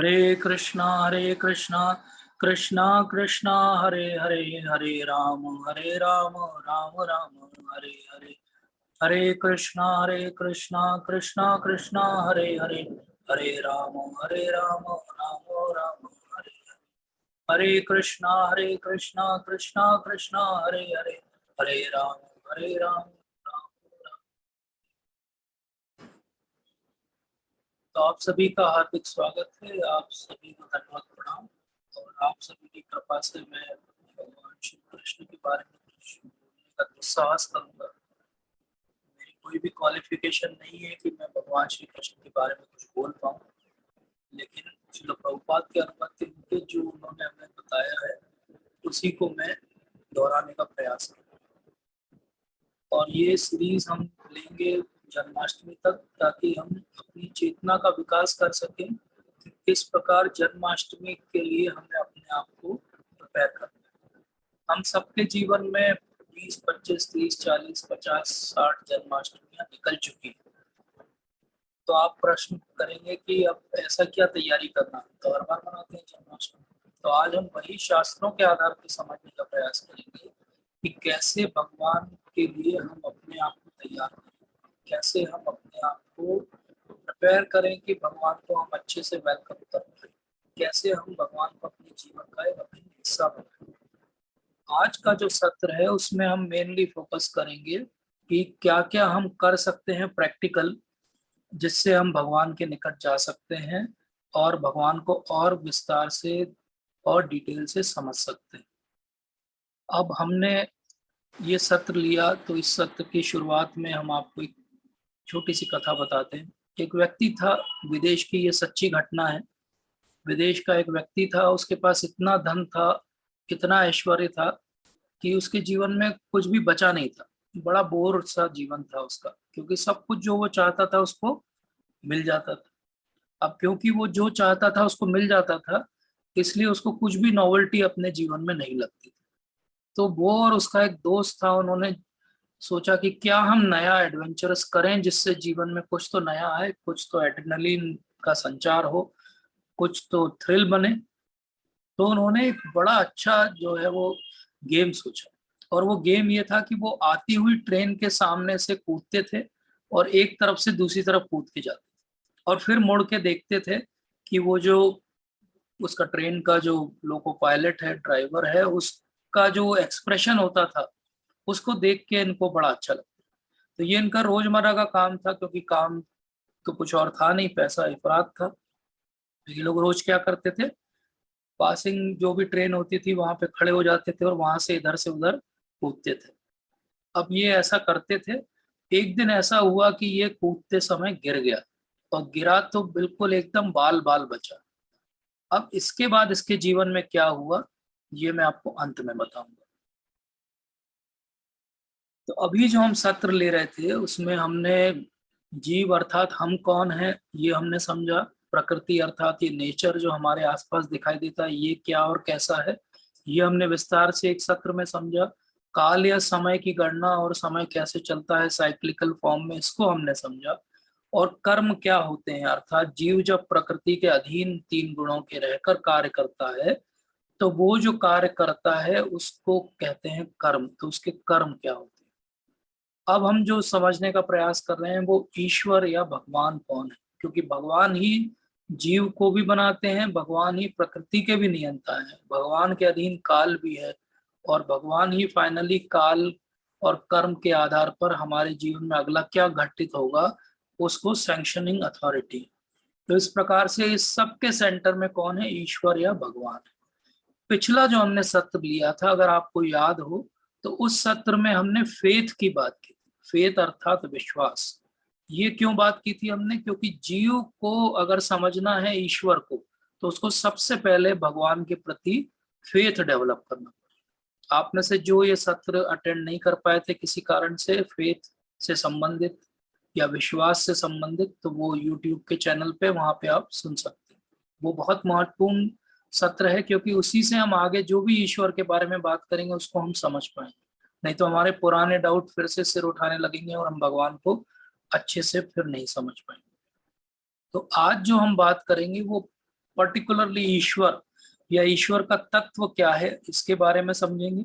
हरे कृष्णा कृष्णा कृष्णा हरे हरे, हरे राम राम राम हरे हरे। हरे कृष्णा कृष्णा कृष्णा हरे हरे, हरे राम राम राम हरे हरे। हरे कृष्णा कृष्णा कृष्णा हरे हरे, हरे राम राम राम। तो आप सभी का हार्दिक स्वागत है। आप सभी को धन्यवाद प्रणाम। और आप सभी की कृपा से मैं भगवान श्री कृष्ण के बारे में कुछ बोलने का दुस्साहस करूंगा। मेरी कोई भी क्वालिफिकेशन नहीं है कि मैं भगवान श्री कृष्ण के बारे में कुछ बोल पाऊँ, लेकिन श्रील प्रभुपाद के अनुमति उनके जो उन्होंने हमें बताया है उसी को मैं दोहराने का प्रयास करूँगा। और ये सीरीज हम लेंगे जन्माष्टमी तक, ताकि हम अपनी चेतना का विकास कर सकें कि किस प्रकार जन्माष्टमी के लिए हमें अपने आप को प्रिपेयर करना है। हम सबके जीवन में 20, 25, 30, 40, 50, 60 जन्माष्टमियां निकल चुकी हैं। तो आप प्रश्न करेंगे कि अब ऐसा क्या तैयारी करना, तो हर बार मनाते हैं जन्माष्टमी। तो आज हम वही शास्त्रों के आधार पर समझने का प्रयास करेंगे कि कैसे भगवान के लिए हम अपने आप को तैयार करें, कैसे हम अपने आप को प्रिपेयर करें कि भगवान को हम अच्छे से वेलकम कर पाए, कैसे हम भगवान को अपने जीवन का एक अभिन्न हिस्सा बनाएं। आज का जो सत्र है उसमें हम मेनली फोकस करेंगे कि क्या क्या हम कर सकते हैं प्रैक्टिकल, जिससे हम भगवान के निकट जा सकते हैं और भगवान को और विस्तार से और डिटेल से समझ सकते हैं। अब हमने ये सत्र लिया तो इस सत्र की शुरुआत में हम आपको एक छोटी सी कथा बताते हैं। एक व्यक्ति था विदेश की, ये सच्ची घटना है। विदेश का एक व्यक्ति था, उसके पास इतना धन था, इतना ऐश्वर्य था कि उसके जीवन में कुछ भी बचा नहीं था। बड़ा बोर सा जीवन था उसका, क्योंकि सब कुछ जो वो चाहता था उसको मिल जाता था। अब क्योंकि वो जो चाहता था उसको मिल जाता था, इसलिए उसको कुछ भी नॉवेल्टी अपने जीवन में नहीं लगती थी। तो वो और उसका एक दोस्त था, उन्होंने सोचा कि क्या हम नया एडवेंचरस करें जिससे जीवन में कुछ तो नया आए, कुछ तो एड्रेनलिन का संचार हो, कुछ तो थ्रिल बने। तो उन्होंने एक बड़ा अच्छा जो है वो गेम सोचा। और वो गेम ये था कि वो आती हुई ट्रेन के सामने से कूदते थे और एक तरफ से दूसरी तरफ कूद के जाते थे, और फिर मुड़ के देखते थे कि वो जो उसका ट्रेन का जो लोको पायलट है, ड्राइवर है, उसका जो एक्सप्रेशन होता था उसको देख के इनको बड़ा अच्छा लगता। तो ये इनका रोजमर्रा का काम था, क्योंकि काम तो कुछ और था नहीं, पैसा इफरात था। तो ये लोग रोज क्या करते थे, पासिंग जो भी ट्रेन होती थी वहां पे खड़े हो जाते थे और वहां से इधर से उधर कूदते थे। अब ये ऐसा करते थे। एक दिन ऐसा हुआ कि ये कूदते समय गिर गया, और गिरा तो बिल्कुल एकदम बाल बाल बचा। अब इसके बाद इसके जीवन में क्या हुआ, ये मैं आपको अंत में बताऊंगा। तो अभी जो हम सत्र ले रहे थे उसमें हमने जीव अर्थात हम कौन है ये हमने समझा, प्रकृति अर्थात ये नेचर जो हमारे आसपास दिखाई देता है ये क्या और कैसा है, ये हमने विस्तार से एक सत्र में समझा। काल या समय की गणना और समय कैसे चलता है साइक्लिकल फॉर्म में, इसको हमने समझा। और कर्म क्या होते हैं, अर्थात जीव जब प्रकृति के अधीन तीन गुणों के रहकर कार्य करता है तो वो जो कार्य करता है उसको कहते हैं कर्म। तो उसके कर्म क्या होते हैं। अब हम जो समझने का प्रयास कर रहे हैं वो ईश्वर या भगवान कौन है, क्योंकि भगवान ही जीव को भी बनाते हैं, भगवान ही प्रकृति के भी नियंता है, भगवान के अधीन काल भी है, और भगवान ही फाइनली काल और कर्म के आधार पर हमारे जीवन में अगला क्या घटित होगा उसको सैंक्शनिंग अथॉरिटी। तो इस प्रकार से इस सब के सेंटर में कौन है, ईश्वर या भगवान है। पिछला जो हमने सत्र लिया था अगर आपको याद हो, तो उस सत्र में हमने फेथ की बात की थी। फेथ अर्थात विश्वास। ये क्यों बात की थी हमने, क्योंकि जीव को अगर समझना है ईश्वर को तो उसको सबसे पहले भगवान के प्रति फेथ डेवलप करना। आप में से जो ये सत्र अटेंड नहीं कर पाए थे किसी कारण से, फेथ से संबंधित या विश्वास से संबंधित, तो वो यूट्यूब के चैनल पे वहां पे आप सुन सकते हैं। वो बहुत महत्वपूर्ण सत्र है, क्योंकि उसी से हम आगे जो भी ईश्वर के बारे में बात करेंगे उसको हम समझ पाएंगे। नहीं तो हमारे पुराने डाउट फिर से सिर उठाने लगेंगे और हम भगवान को अच्छे से फिर नहीं समझ पाएंगे। तो आज जो हम बात करेंगे वो पर्टिकुलरली ईश्वर या ईश्वर का तत्व क्या है इसके बारे में समझेंगे,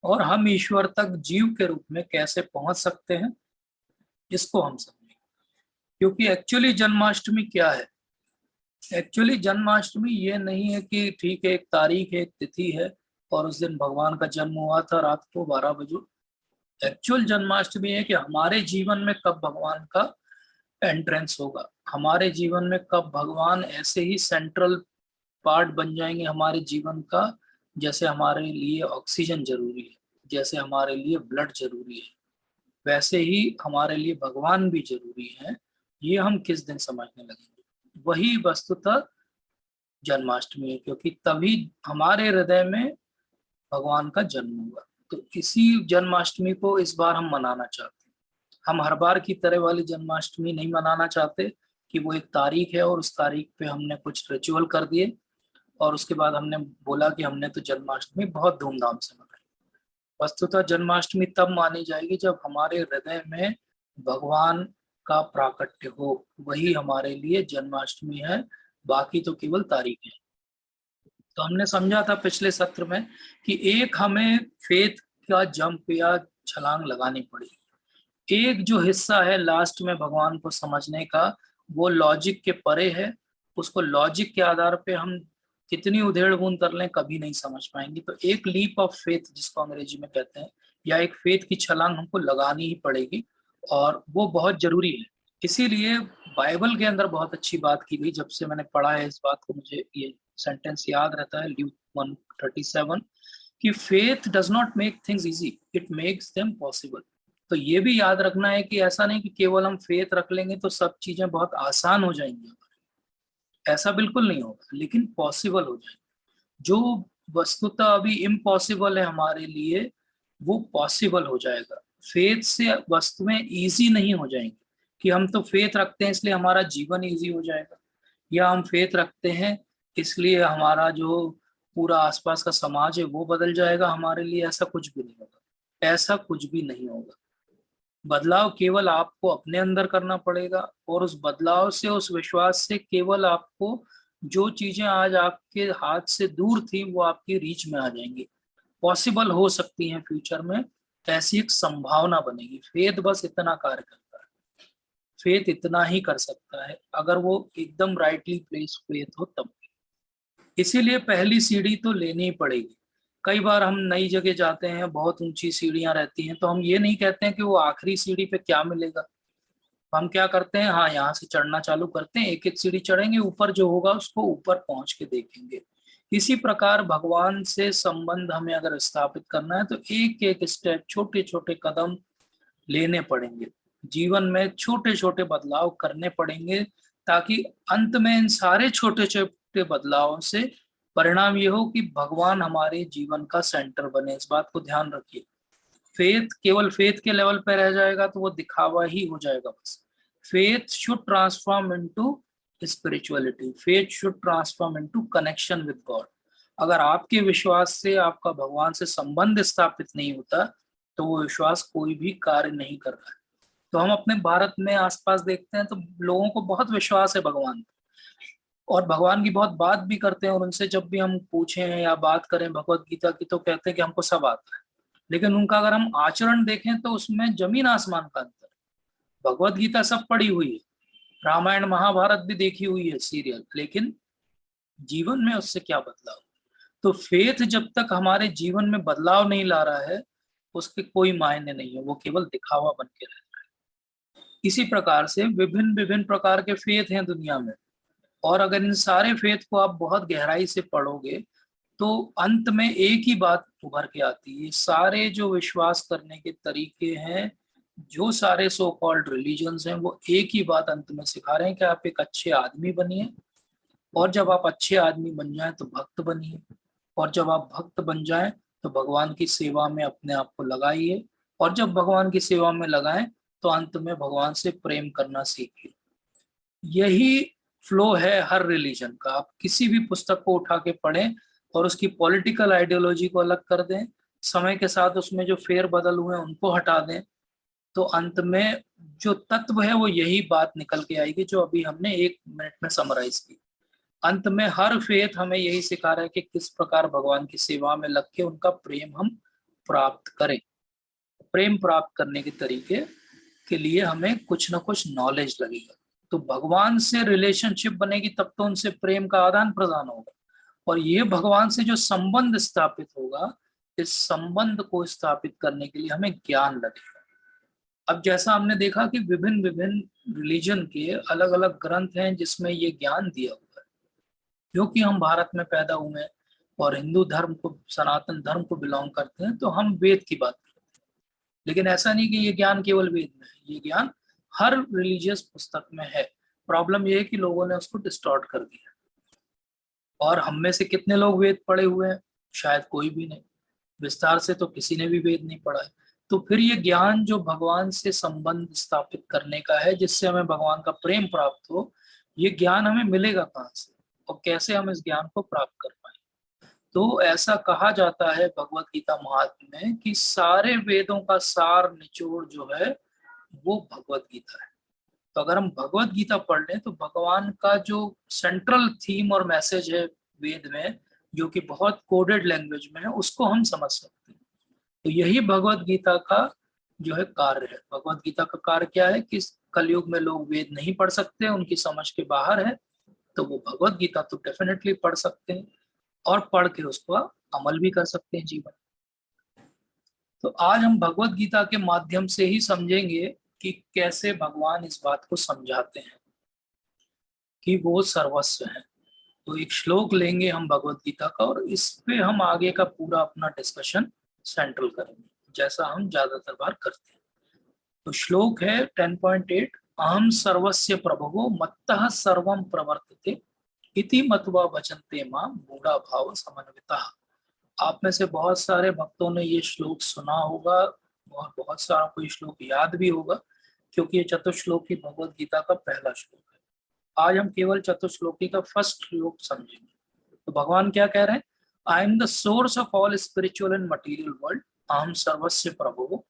और हम ईश्वर तक जीव के रूप में कैसे पहुंच सकते हैं इसको हम समझेंगे। क्योंकि एक्चुअली जन्माष्टमी क्या है? एक्चुअली जन्माष्टमी ये नहीं है कि ठीक है एक तारीख है, एक तिथि है और उस दिन भगवान का जन्म हुआ था रात को 12 बजे। एक्चुअल जन्माष्टमी है कि हमारे जीवन में कब भगवान का एंट्रेंस होगा, हमारे जीवन में कब भगवान ऐसे ही सेंट्रल पार्ट बन जाएंगे हमारे जीवन का, जैसे हमारे लिए ऑक्सीजन जरूरी है, जैसे हमारे लिए ब्लड जरूरी है, वैसे ही हमारे लिए भगवान भी जरूरी है। ये हम किस दिन समझने लगेंगे, वही वस्तुतः जन्माष्टमी है, क्योंकि तभी हमारे हृदय में भगवान का जन्म हुआ। तो इसी जन्माष्टमी को इस बार हम मनाना चाहते हैं। हम हर बार की तरह वाली जन्माष्टमी नहीं मनाना चाहते कि वो एक तारीख है और उस तारीख पे हमने कुछ रिचुअल कर दिए और उसके बाद हमने बोला कि हमने तो जन्माष्टमी बहुत धूमधाम से मनाई। वस्तुतः जन्माष्टमी तब मानी जाएगी जब हमारे हृदय में भगवान का प्राकट्य हो, वही हमारे लिए जन्माष्टमी है, बाकी तो केवल तारीख है। तो हमने समझा था पिछले सत्र में कि एक हमें फेथ का जंप या छलांग लगानी पड़ेगी। एक जो हिस्सा है लास्ट में भगवान को समझने का, वो लॉजिक के परे है। उसको लॉजिक के आधार पे हम कितनी उधेड़ बूंद कर लें कभी नहीं समझ पाएंगे। तो एक लीप ऑफ फेथ जिसको अंग्रेजी में कहते हैं, या एक फेथ की छलांग हमको लगानी ही पड़ेगी और वो बहुत जरूरी है। इसीलिए बाइबल के अंदर बहुत अच्छी बात की गई, जब से मैंने पढ़ा है इस बात को मुझे ये सेंटेंस याद रहता है, ल्यूक 1:37, कि faith does not make things easy, it makes them possible. तो ये भी याद रखना है कि ऐसा नहीं कि केवल हम फेथ रख लेंगे तो सब चीजें बहुत आसान हो जाएंगी, ऐसा बिल्कुल नहीं होगा, लेकिन पॉसिबल हो जाएंगे। जो वस्तुतः अभी इम्पॉसिबल है हमारे लिए, वो पॉसिबल हो जाएगा। फेथ से वस्तुएं इजी नहीं हो जाएंगी कि हम तो फेथ रखते हैं इसलिए हमारा जीवन इजी हो जाएगा, या हम फेथ रखते हैं इसलिए हमारा जो पूरा आसपास का समाज है वो बदल जाएगा हमारे लिए। ऐसा कुछ भी नहीं होगा, ऐसा कुछ भी नहीं होगा। बदलाव केवल आपको अपने अंदर करना पड़ेगा, और उस बदलाव से, उस विश्वास से केवल आपको जो चीजें आज आपके हाथ से दूर थी वो आपकी रीच में आ जाएंगी, पॉसिबल हो सकती हैं फ्यूचर में। ऐसी एक संभावना बनेगी। फेथ बस इतना कार्य करता है, फेथ इतना ही कर सकता है, अगर वो एकदम राइटली प्लेस फेथ हो तब। इसीलिए पहली सीढ़ी तो लेनी ही पड़ेगी। कई बार हम नई जगह जाते हैं, बहुत ऊंची सीढ़ियां रहती हैं, तो हम ये नहीं कहते हैं कि वो आखिरी सीढ़ी पे क्या मिलेगा। हम क्या करते हैं, हाँ यहाँ से चढ़ना चालू करते हैं, एक एक सीढ़ी चढ़ेंगे, ऊपर जो होगा उसको ऊपर पहुंच के देखेंगे। इसी प्रकार भगवान से संबंध हमें अगर स्थापित करना है तो एक एक स्टेप, छोटे छोटे कदम लेने पड़ेंगे, जीवन में छोटे छोटे बदलाव करने पड़ेंगे, ताकि अंत में इन सारे छोटे छोटे बदलावों से परिणाम ये हो कि भगवान हमारे जीवन का सेंटर बने। इस बात को ध्यान रखिए। फेथ केवल फेथ के लेवल पे रह जाएगा तो वो दिखावा ही हो जाएगा बस। Faith should transform into spirituality, faith should transform into connection with God. अगर आपके विश्वास से आपका भगवान से संबंध स्थापित नहीं होता तो वो विश्वास कोई भी कार्य नहीं कर रहा है। तो हम अपने भारत में आसपास देखते हैं तो लोगों को बहुत विश्वास है भगवान पे, और भगवान की बहुत बात भी करते हैं, और उनसे जब भी हम पूछें या बात करें भगवत गीता की तो कहते हैं कि हमको सब आता है। लेकिन उनका अगर हम आचरण देखें तो उसमें जमीन आसमान का अंतर है। भगवत गीता सब पढ़ी हुई है, रामायण महाभारत भी देखी हुई है सीरियल, लेकिन जीवन में उससे क्या बदलाव? तो फेथ जब तक हमारे जीवन में बदलाव नहीं ला रहा है उसके कोई मायने नहीं है, वो केवल दिखावा बन के रह। इसी प्रकार से विभिन्न विभिन्न प्रकार के फेथ हैं दुनिया में, और अगर इन सारे फेथ को आप बहुत गहराई से पढ़ोगे तो अंत में एक ही बात उभर के आती है। सारे जो विश्वास करने के तरीके हैं, जो सारे सो कॉल्ड रिलीजन्स हैं, वो एक ही बात अंत में सिखा रहे हैं कि आप एक अच्छे आदमी बनिए, और जब आप अच्छे आदमी बन जाएं तो भक्त बनिए, और जब आप भक्त बन जाएं तो भगवान की सेवा में अपने आप को लगाइए, और जब भगवान की सेवा में लगाएं तो अंत में भगवान से प्रेम करना सीखिए। यही फ्लो है हर रिलीजन का। आप किसी भी पुस्तक को उठा के पढ़ें और उसकी पॉलिटिकल आइडियोलॉजी को अलग कर दें, समय के साथ उसमें जो फेर बदल हुए हैं उनको हटा दें, तो अंत में जो तत्व है वो यही बात निकल के आएगी जो अभी हमने 1 मिनट में समराइज की। अंत में हर फेथ हमें यही सिखा रहा है कि किस प्रकार भगवान की सेवा में लग के उनका प्रेम हम प्राप्त करें। प्रेम प्राप्त करने के तरीके के लिए हमें कुछ ना कुछ नॉलेज लगेगा। तो भगवान से रिलेशनशिप बनेगी तब तो उनसे प्रेम का आदान प्रदान होगा, और ये भगवान से जो संबंध स्थापित होगा, इस संबंध को स्थापित करने के लिए हमें ज्ञान लगेगा। अब जैसा हमने देखा कि विभिन्न विभिन्न रिलीजन के अलग अलग ग्रंथ हैं जिसमें ये ज्ञान दिया हुआ है। क्योंकि हम भारत में पैदा हुए हैं और हिंदू धर्म को, सनातन धर्म को बिलोंग करते हैं, तो हम वेद की बात करते हैं। लेकिन ऐसा नहीं कि ये ज्ञान केवल वेद में है, ये ज्ञान हर रिलीजियस पुस्तक में है। प्रॉब्लम ये है कि लोगों ने उसको डिस्टॉर्ट कर दिया। और हम में से कितने लोग वेद पढ़े हुए हैं? शायद कोई भी नहीं। विस्तार से तो किसी ने भी वेद नहीं पढ़ा है। तो फिर ये ज्ञान जो भगवान से संबंध स्थापित करने का है, जिससे हमें भगवान का प्रेम प्राप्त हो, ये ज्ञान हमें मिलेगा कहाँ से और कैसे हम इस ज्ञान को प्राप्त कर पाए? तो ऐसा कहा जाता है भगवत गीता महात्म्य में कि सारे वेदों का सार निचोड़ जो है वो भगवत गीता है। तो अगर हम भगवत गीता पढ़ लें तो भगवान का जो सेंट्रल थीम और मैसेज है वेद में, जो कि बहुत कोडेड लैंग्वेज में है, उसको हम समझ सकते हैं। तो यही भगवत गीता का जो है कार्य है। भगवत गीता का कार्य क्या है कि कलयुग में लोग वेद नहीं पढ़ सकते, उनकी समझ के बाहर है, तो वो भगवत गीता तो डेफिनेटली पढ़ सकते हैं और पढ़ के उसको अमल भी कर सकते हैं जीवन। तो आज हम भगवत गीता के माध्यम से ही समझेंगे कि कैसे भगवान इस बात को समझाते हैं कि वो सर्वस्व है। तो एक श्लोक लेंगे हम भगवत गीता का और इस पे हम आगे का पूरा अपना डिस्कशन सेंट्रल करेंगे, जैसा हम ज्यादातर बार करते हैं। तो श्लोक है 10.8, अहम सर्वस्य प्रभवो मत्तः सर्वं प्रवर्तते इति मत्वा भजन्ते मां मूढ़ा भाव समन्वितः। आप में से बहुत सारे भक्तों ने ये श्लोक सुना होगा और बहुत सारा कोई श्लोक याद भी होगा, क्योंकि ये चतुश्लोकी भगवत गीता का पहला श्लोक है। आज हम केवल चतुश्लोकी का फर्स्ट श्लोक समझेंगे। तो भगवान क्या कह रहे हैं? I am the source of all spiritual and material world, अहम सर्वस्य प्रभु,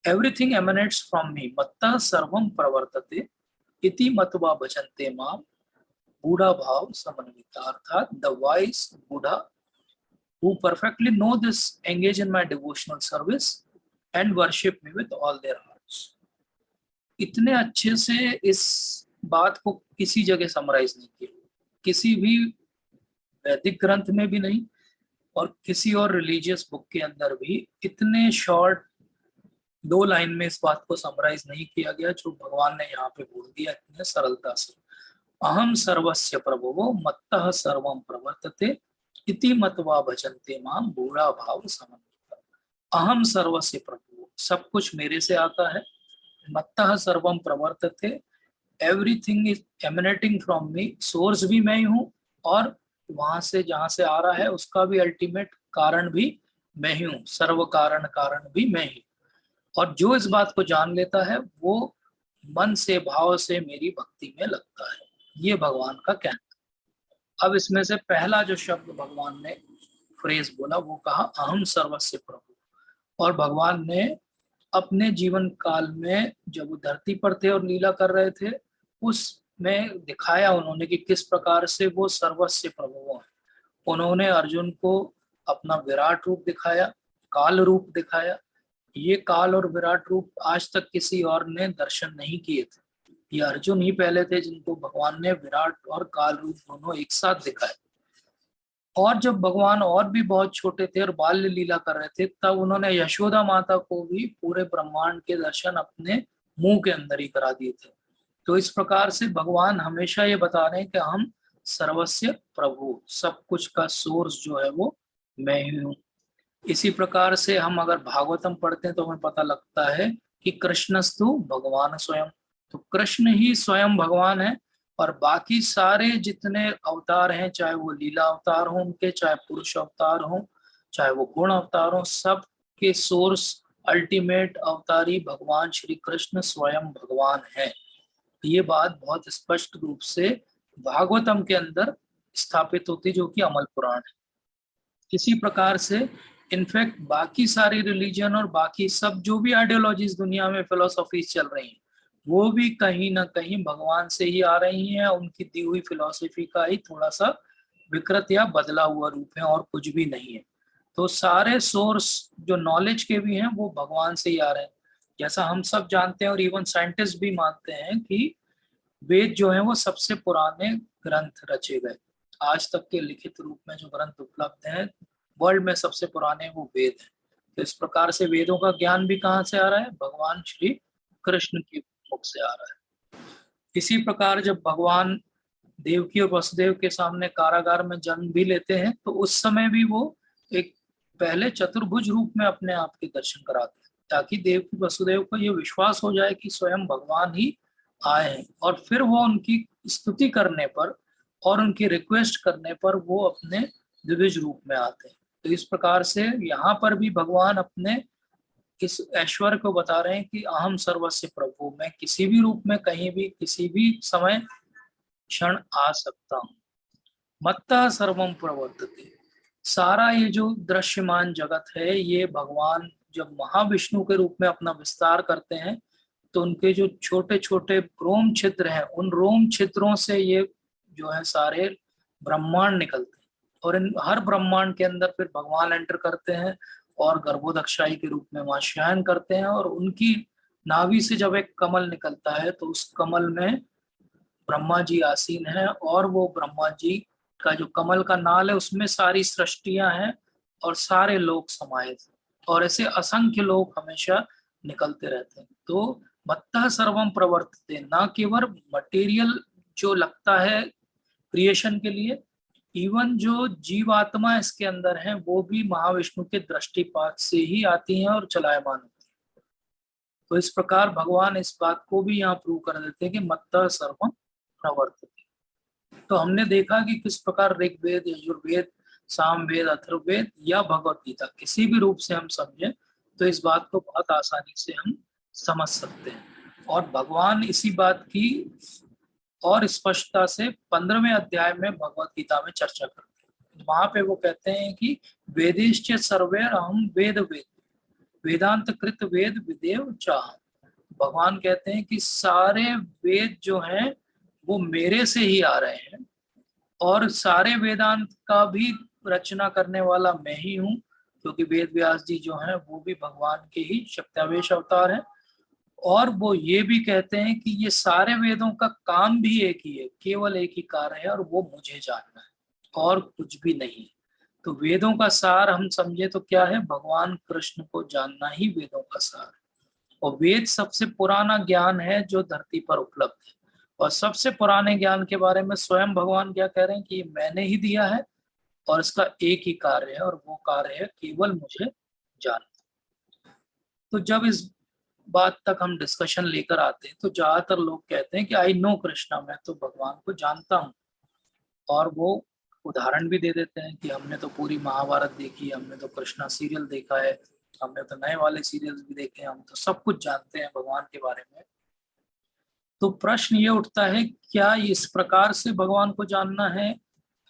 एवरीथिंग एमिनेट्स फ्रॉम मी, मत्तः सर्वम प्रवर्तते इति मत्वा भजन्ते मां बूढ़ा भाव समन्विता। अर्थात द वाइज बूढ़ा who perfectly know this engage in my devotional service and worship me with all their hearts। इतने अच्छे से इस बात को किसी जगह समराइज नहीं किया, किसी भी वैदिक ग्रंथ में भी नहीं और किसी और रिलीजियस बुक के अंदर भी इतने शॉर्ट 2 लाइन में इस बात को समराइज नहीं किया गया जो भगवान ने यहाँ पे बोल दिया इतने सरलता से। अहम सर्वस्य प्रभुवो मत्तः सर्वं प्रवर्तते इति मत्वा भजन्ते मां बूढ़ा भाव समन्विता। अहम सर्वस्य प्रभु, सब कुछ मेरे से आता है। मत्तः सर्वं प्रवर्तते, everything is emanating from me, source भी मैं ही हूँ और वहां से जहां से आ रहा है उसका भी अल्टीमेट कारण भी मैं ही हूँ, सर्व कारण कारण भी मैं ही। और जो इस बात को जान लेता है वो मन से भाव से मेरी भक्ति में लगता है। ये भगवान का कहना। अब इसमें से पहला जो शब्द भगवान ने फ्रेज बोला वो कहा अहम सर्वस्य प्रभु। और भगवान ने अपने जीवन काल में जब वो धरती पर थे और लीला कर रहे थे उसमें दिखाया उन्होंने कि किस प्रकार से वो सर्वस्य प्रभु हैं। उन्होंने अर्जुन को अपना विराट रूप दिखाया, काल रूप दिखाया। ये काल और विराट रूप आज तक किसी और ने दर्शन नहीं किए थे। ये अर्जुन ही पहले थे जिनको भगवान ने विराट और काल रूप दोनों एक साथ दिखाए। और जब भगवान और भी बहुत छोटे थे और बाल्य लीला कर रहे थे तब उन्होंने यशोदा माता को भी पूरे ब्रह्मांड के दर्शन अपने मुंह के अंदर ही करा दिए थे। तो इस प्रकार से भगवान हमेशा ये बता रहे हैं कि हम सर्वस्य प्रभु, सब कुछ का सोर्स जो है वो मैं ही हूँ। इसी प्रकार से हम अगर भागवतम पढ़ते हैं तो हमें पता लगता है कि कृष्णस्तु भगवान स्वयं, तो कृष्ण ही स्वयं भगवान है। और बाकी सारे जितने अवतार हैं, चाहे वो लीला अवतार हो उनके, चाहे पुरुष अवतार हो, चाहे वो गुण अवतार हो, सब के सोर्स अल्टीमेट अवतारी भगवान श्री कृष्ण स्वयं भगवान है। ये बात बहुत स्पष्ट रूप से भागवतम के अंदर स्थापित होती, जो कि अमल पुराण है। इसी प्रकार से इनफैक्ट बाकी सारी रिलीजन और बाकी सब जो भी आइडियोलॉजीज दुनिया में फिलोसॉफीज चल रही हैं वो भी कहीं ना कहीं भगवान से ही आ रही हैं, उनकी दी हुई फिलॉसफी का ही थोड़ा सा विकृत या बदला हुआ रूप है और कुछ भी नहीं है। तो सारे सोर्स जो नॉलेज के भी हैं वो भगवान से ही आ रहे हैं। जैसा हम सब जानते हैं और इवन साइंटिस्ट भी मानते हैं कि वेद जो है वो सबसे पुराने ग्रंथ रचे गए। आज तक के लिखित रूप में जो ग्रंथ उपलब्ध हैं वर्ल्ड में सबसे पुराने वो वेद हैं। तो इस प्रकार से वेदों का ज्ञान भी कहाँ से आ रहा है? भगवान श्री कृष्ण की मुख से आ रहा है। इसी प्रकार जब भगवान देवकी और वसुदेव के सामने कारागार में जन्म भी लेते हैं तो उस समय भी वो एक पहले चतुर्भुज रूप में अपने आप के दर्शन कराते हैं, ताकि देवकी वसुदेव को ये विश्वास हो जाए कि स्वयं भगवान ही आए हैं, और फिर वो उनकी स्तुति करने पर और उनकी रिक्वेस्ट करने पर वो अपने द्विज रूप में आते हैं। तो इस प्रकार से यहाँ पर भी भगवान अपने इस ऐश्वर्य को बता रहे हैं कि अहम सर्वस्य प्रभु, मैं किसी भी रूप में कहीं भी किसी भी समय क्षण आ सकता हूँ। मत्तः सर्वम प्रवर्तते। सारा ये जो दृश्यमान जगत है ये भगवान जब महाविष्णु के रूप में अपना विस्तार करते हैं तो उनके जो छोटे छोटे रोम छिद्र हैं उन रोम छिद्रों से ये जो है सारे ब्रह्मांड निकलते हैं, और इन हर ब्रह्मांड के अंदर फिर भगवान एंटर करते हैं और गर्भोदक्षाई के रूप में वहां शयन करते हैं, और उनकी नाभि से जब एक कमल निकलता है तो उस कमल में ब्रह्मा जी आसीन हैं, और वो ब्रह्मा जी का जो कमल का नाल है उसमें सारी सृष्टियां हैं और सारे लोग समाहित हैं, और ऐसे असंख्य लोग हमेशा निकलते रहते हैं। तो मत्तः सर्वम प्रवर्तते, ना केवल मटेरियल जो लगता है क्रिएशन के लिए, इवन जो जीवात्मा इसके अंदर है वो भी महाविष्णु के दृष्टिपात से ही आती हैं और चलायमान होती है। तो इस प्रकार भगवान इस बात को भी यहाँ प्रूव कर देते हैं कि मत्तः सर्वम प्रवर्तते। तो हमने देखा कि किस प्रकार ऋग्वेद, यजुर्वेद, सामवेद, अथर्ववेद या भगवत गीता किसी भी रूप से हम समझें तो इस बात को बहुत आसानी से हम समझ सकते हैं। और भगवान इसी बात की और स्पष्टता से 15वें अध्याय में भगवत गीता में चर्चा करते हैं। वहां पे वो कहते हैं कि वेदिश्च सर्वैर अहम वेद वेद वेदांत कृत वेद विदेव चाह। भगवान कहते हैं कि सारे वेद जो हैं वो मेरे से ही आ रहे हैं, और सारे वेदांत का भी रचना करने वाला मैं ही हूँ, क्योंकि वेद व्यास जी जो हैं वो भी भगवान के ही शक्त्यावेश अवतार हैं। और वो ये भी कहते हैं कि ये सारे वेदों का काम भी एक ही है, केवल एक ही कार्य है, और वो मुझे जानना है और कुछ भी नहीं। तो वेदों का सार हम समझे तो क्या है? भगवान कृष्ण को जानना ही वेदों का सार है। और वेद सबसे पुराना ज्ञान है जो धरती पर उपलब्ध है, और सबसे पुराने ज्ञान के बारे में स्वयं भगवान क्या कह रहे हैं कि ये मैंने ही दिया है और इसका एक ही कार्य है, और वो कार्य है केवल मुझे जानना। तो जब इस बात तक हम डिस्कशन लेकर आते हैं तो ज्यादातर लोग कहते हैं कि आई नो कृष्णा, मैं तो भगवान को जानता हूँ, और वो उदाहरण भी दे देते हैं कि हमने तो पूरी महाभारत देखी, हमने तो कृष्णा सीरियल देखा है, हमने तो नए वाले सीरियल्स भी देखे हैं, हम तो सब कुछ जानते हैं भगवान के बारे में। तो प्रश्न ये उठता है, क्या इस प्रकार से भगवान को जानना है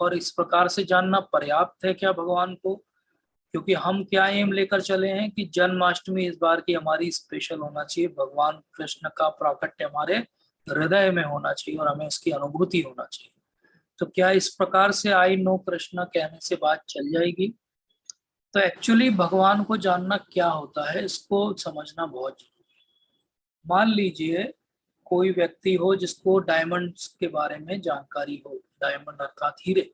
और इस प्रकार से जानना पर्याप्त है क्या भगवान को? क्योंकि हम क्या एम लेकर चले हैं कि जन्माष्टमी इस बार की हमारी स्पेशल होना चाहिए, भगवान कृष्ण का प्राकट्य हमारे हृदय में होना चाहिए और हमें इसकी अनुभूति होना चाहिए। तो क्या इस प्रकार से आई नो कृष्ण कहने से बात चल जाएगी? तो एक्चुअली भगवान को जानना क्या होता है इसको समझना बहुत जरूरी है। मान लीजिए कोई व्यक्ति हो जिसको डायमंड्स के बारे में जानकारी हो, डायमंड अर्थात हीरे,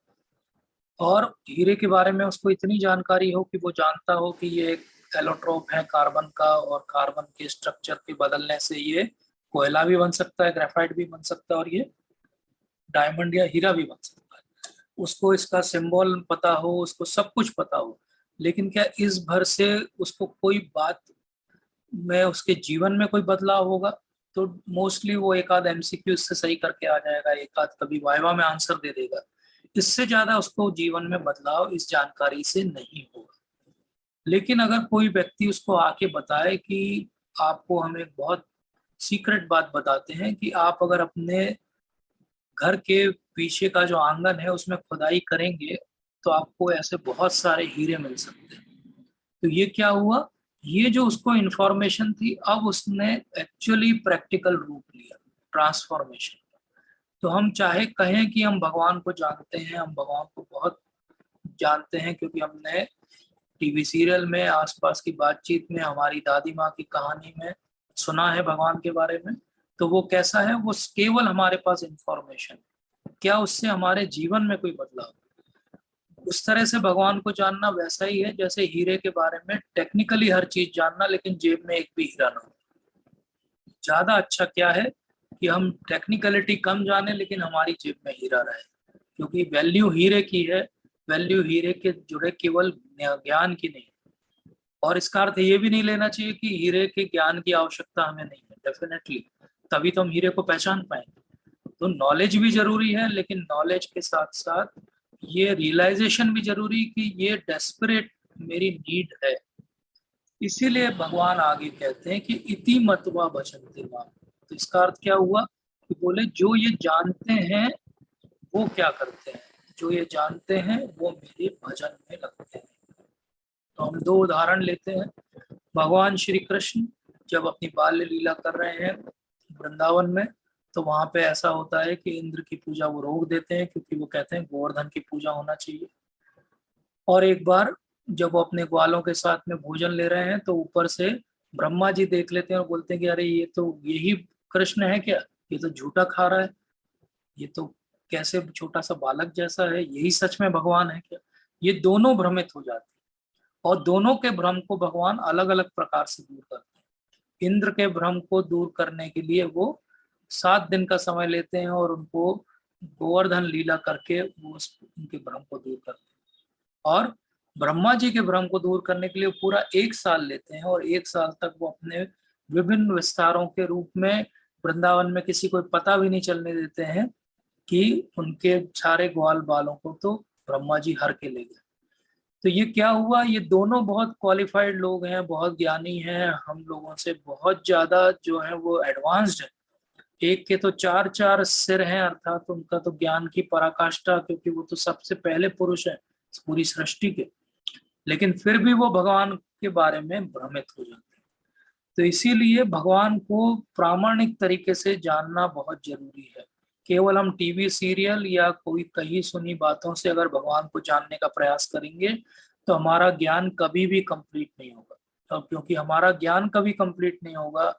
और हीरे के बारे में उसको इतनी जानकारी हो कि वो जानता हो कि ये एक एलोट्रोप है कार्बन का, और कार्बन के स्ट्रक्चर के बदलने से ये कोयला भी बन सकता है, ग्रेफाइट भी बन सकता है, और ये डायमंड या हीरा भी बन सकता है। उसको इसका सिंबल पता हो, उसको सब कुछ पता हो, लेकिन क्या इस भर से उसको कोई बात में उसके जीवन में कोई बदलाव होगा? तो मोस्टली वो एक आध एमसीक्यू इससे सही करके आ जाएगा, एक आध कभी वाइवा में आंसर दे देगा, इससे ज्यादा उसको जीवन में बदलाव इस जानकारी से नहीं होगा। लेकिन अगर कोई व्यक्ति उसको आके बताए कि आपको हम एक बहुत सीक्रेट बात बताते हैं कि आप अगर अपने घर के पीछे का जो आंगन है उसमें खुदाई करेंगे तो आपको ऐसे बहुत सारे हीरे मिल सकते हैं। तो ये क्या हुआ ये जो उसको इंफॉर्मेशन थी, अब उसने एक्चुअली प्रैक्टिकल रूप लिया, ट्रांसफॉर्मेशन। तो हम चाहे कहें कि हम भगवान को जानते हैं, हम भगवान को बहुत जानते हैं, क्योंकि हमने टीवी सीरियल में, आसपास की बातचीत में, हमारी दादी माँ की कहानी में सुना है भगवान के बारे में। तो वो कैसा है, वो केवल हमारे पास इंफॉर्मेशन, क्या उससे हमारे जीवन में कोई बदलाव? उस तरह से भगवान को जानना वैसा ही है जैसे हीरे के बारे में टेक्निकली हर चीज जानना, लेकिन जेब में एक भी हीरा ना हो। ज्यादा अच्छा क्या है कि हम टेक्निकलिटी कम जाने, लेकिन हमारी जेब में हीरा रहे, क्योंकि वैल्यू हीरे की है। वैल्यू हीरे के जुड़े केवल ज्ञान की नहीं। और इसका अर्थ ये भी नहीं लेना चाहिए कि हीरे के ज्ञान की आवश्यकता हमें नहीं है, डेफिनेटली, तभी तो हम हीरे को पहचान पाएंगे। तो नॉलेज भी जरूरी है, लेकिन नॉलेज के साथ साथ ये रियलाइजेशन भी जरूरी कि ये डेस्परेट मेरी नीड है। इसीलिए भगवान आगे कहते हैं कि इति मतवा भजन्ते माम। तो इसका अर्थ क्या हुआ कि बोले जो ये जानते हैं वो क्या करते हैं, जो ये जानते हैं वो मेरे भजन में लगते हैं। तो हम दो उदाहरण लेते हैं। भगवान श्री कृष्ण जब अपनी बाल्य लीला कर रहे हैं वृंदावन में, तो वहां पे ऐसा होता है कि इंद्र की पूजा वो रोक देते हैं, क्योंकि वो कहते हैं गोवर्धन की पूजा होना चाहिए। और एक बार जब वो अपने ग्वालों के साथ में भोजन ले रहे हैं, तो ऊपर से ब्रह्मा जी देख लेते हैं और बोलते हैं कि अरे ये तो यही कृष्ण है क्या, ये तो झूठा खा रहा है, ये तो कैसे छोटा सा बालक जैसा है, यही सच में भगवान है क्या? ये दोनों भ्रमित हो जाते हैं, और दोनों के भ्रम को भगवान अलग अलग प्रकार से दूर करते हैं। इंद्र के भ्रम को दूर करने के लिए वो 7 दिन का समय लेते हैं, और उनको गोवर्धन लीला करके वो उनके भ्रम को दूर करते हैं। और ब्रह्मा जी के भ्रम को दूर करने के लिए पूरा 1 साल लेते हैं, और 1 साल तक वो अपने विभिन्न विस्तारों के रूप में वृंदावन में किसी को पता भी नहीं चलने देते हैं कि उनके सारे ग्वाल बालों को तो ब्रह्मा जी हर के ले गए। तो ये क्या हुआ, ये दोनों बहुत क्वालिफाइड लोग हैं, बहुत ज्ञानी हैं, हम लोगों से बहुत ज्यादा जो है वो एडवांस्ड है। एक के तो 4 4 सिर हैं, अर्थात तो उनका तो ज्ञान की पराकाष्ठा, क्योंकि वो तो सबसे पहले पुरुष है पूरी सृष्टि के। लेकिन फिर भी वो भगवान के बारे में भ्रमित हो जाते हैं। तो इसीलिए भगवान को प्रामाणिक तरीके से जानना बहुत जरूरी है। केवल हम टीवी सीरियल या कोई कही सुनी बातों से अगर भगवान को जानने का प्रयास करेंगे, तो हमारा ज्ञान कभी भी कंप्लीट नहीं होगा। और क्योंकि हमारा ज्ञान कभी कंप्लीट नहीं होगा,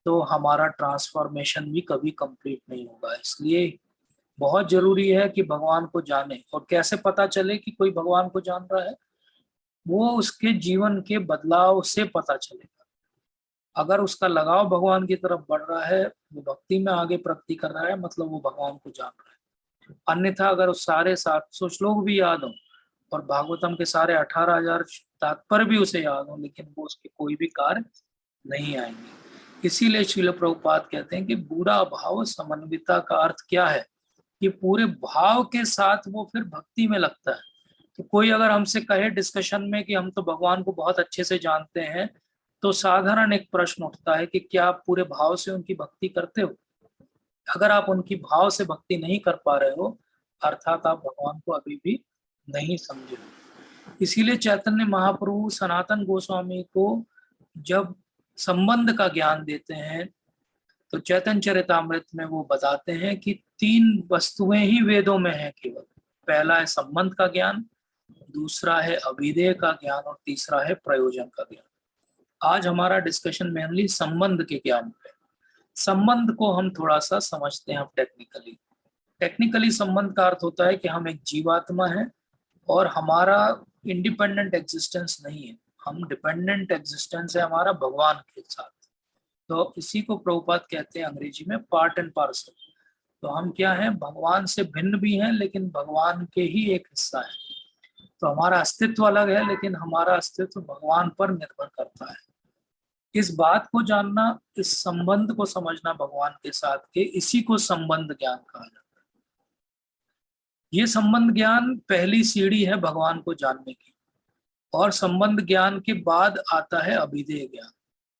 तो हमारा ट्रांसफॉर्मेशन भी कभी कंप्लीट नहीं होगा। इसलिए बहुत जरूरी है कि भगवान को जाने। और कैसे पता चले कि कोई भगवान को जान रहा है? वो उसके जीवन के बदलाव से पता चलेगा। अगर उसका लगाव भगवान की तरफ बढ़ रहा है, वो भक्ति में आगे प्रगति कर रहा है, मतलब वो भगवान को जान रहा है। अन्यथा अगर उस सारे 700 श्लोक भी याद हो और भागवतम के सारे 18,000 तात्पर्य भी उसे याद हो, लेकिन वो उसके कोई भी कार्य नहीं आएंगे। इसीलिए श्रील प्रभुपाद कहते हैं कि बुरा भाव समन्विता का अर्थ क्या है, कि पूरे भाव के साथ वो फिर भक्ति में लगता है। तो कोई अगर हमसे कहे डिस्कशन में कि हम तो भगवान को बहुत अच्छे से जानते हैं, तो साधारण एक प्रश्न उठता है कि क्या आप पूरे भाव से उनकी भक्ति करते हो? अगर आप उनकी भाव से भक्ति नहीं कर पा रहे हो, अर्थात आप भगवान को अभी भी नहीं समझे हो। इसीलिए चैतन्य महाप्रभु सनातन गोस्वामी को जब संबंध का ज्ञान देते हैं, तो चैतन्य चरितामृत में वो बताते हैं कि 3 वस्तुएं ही वेदों में है केवल। पहला है संबंध का ज्ञान, दूसरा है अभिधेय का ज्ञान, और तीसरा है प्रयोजन का ज्ञान। आज हमारा डिस्कशन मेनली संबंध के ज्ञान पे। संबंध को हम थोड़ा सा समझते हैं टेक्निकली। टेक्निकली संबंध का अर्थ होता है कि हम एक जीवात्मा है, और हमारा इंडिपेंडेंट एग्जिस्टेंस नहीं है, हम डिपेंडेंट एग्जिस्टेंस है हमारा भगवान के साथ। तो इसी को प्रभुपाद कहते हैं अंग्रेजी में पार्ट एंड पार्सल। तो हम क्या हैं, भगवान से भिन्न भी हैं, लेकिन भगवान के ही एक हिस्सा है। तो हमारा अस्तित्व अलग है, लेकिन हमारा अस्तित्व भगवान पर निर्भर करता है। इस बात को जानना, इस संबंध को समझना भगवान के साथ के, इसी को संबंध ज्ञान कहा जाता है। ये संबंध ज्ञान पहली सीढ़ी है भगवान को जानने की। और संबंध ज्ञान के बाद आता है अभिधेय ज्ञान।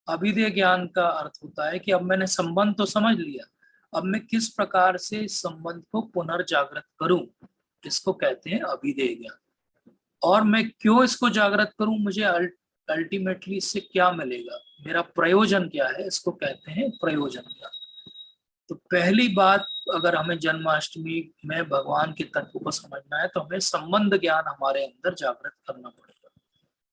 अभिधेय ज्ञान का अर्थ होता है कि अब मैंने संबंध तो समझ लिया, अब मैं किस प्रकार से इस संबंध को पुनर्जागृत करूं, इसको कहते हैं अभिधेय ज्ञान। और मैं क्यों इसको जागृत करूं, मुझे अल्टीमेटली इससे क्या मिलेगा, मेरा प्रयोजन क्या है, इसको कहते हैं प्रयोजन ज्ञान। तो पहली बात, अगर हमें जन्माष्टमी में भगवान के तत्व को समझना है तो हमें संबंध ज्ञान हमारे अंदर जागृत करना पड़ेगा।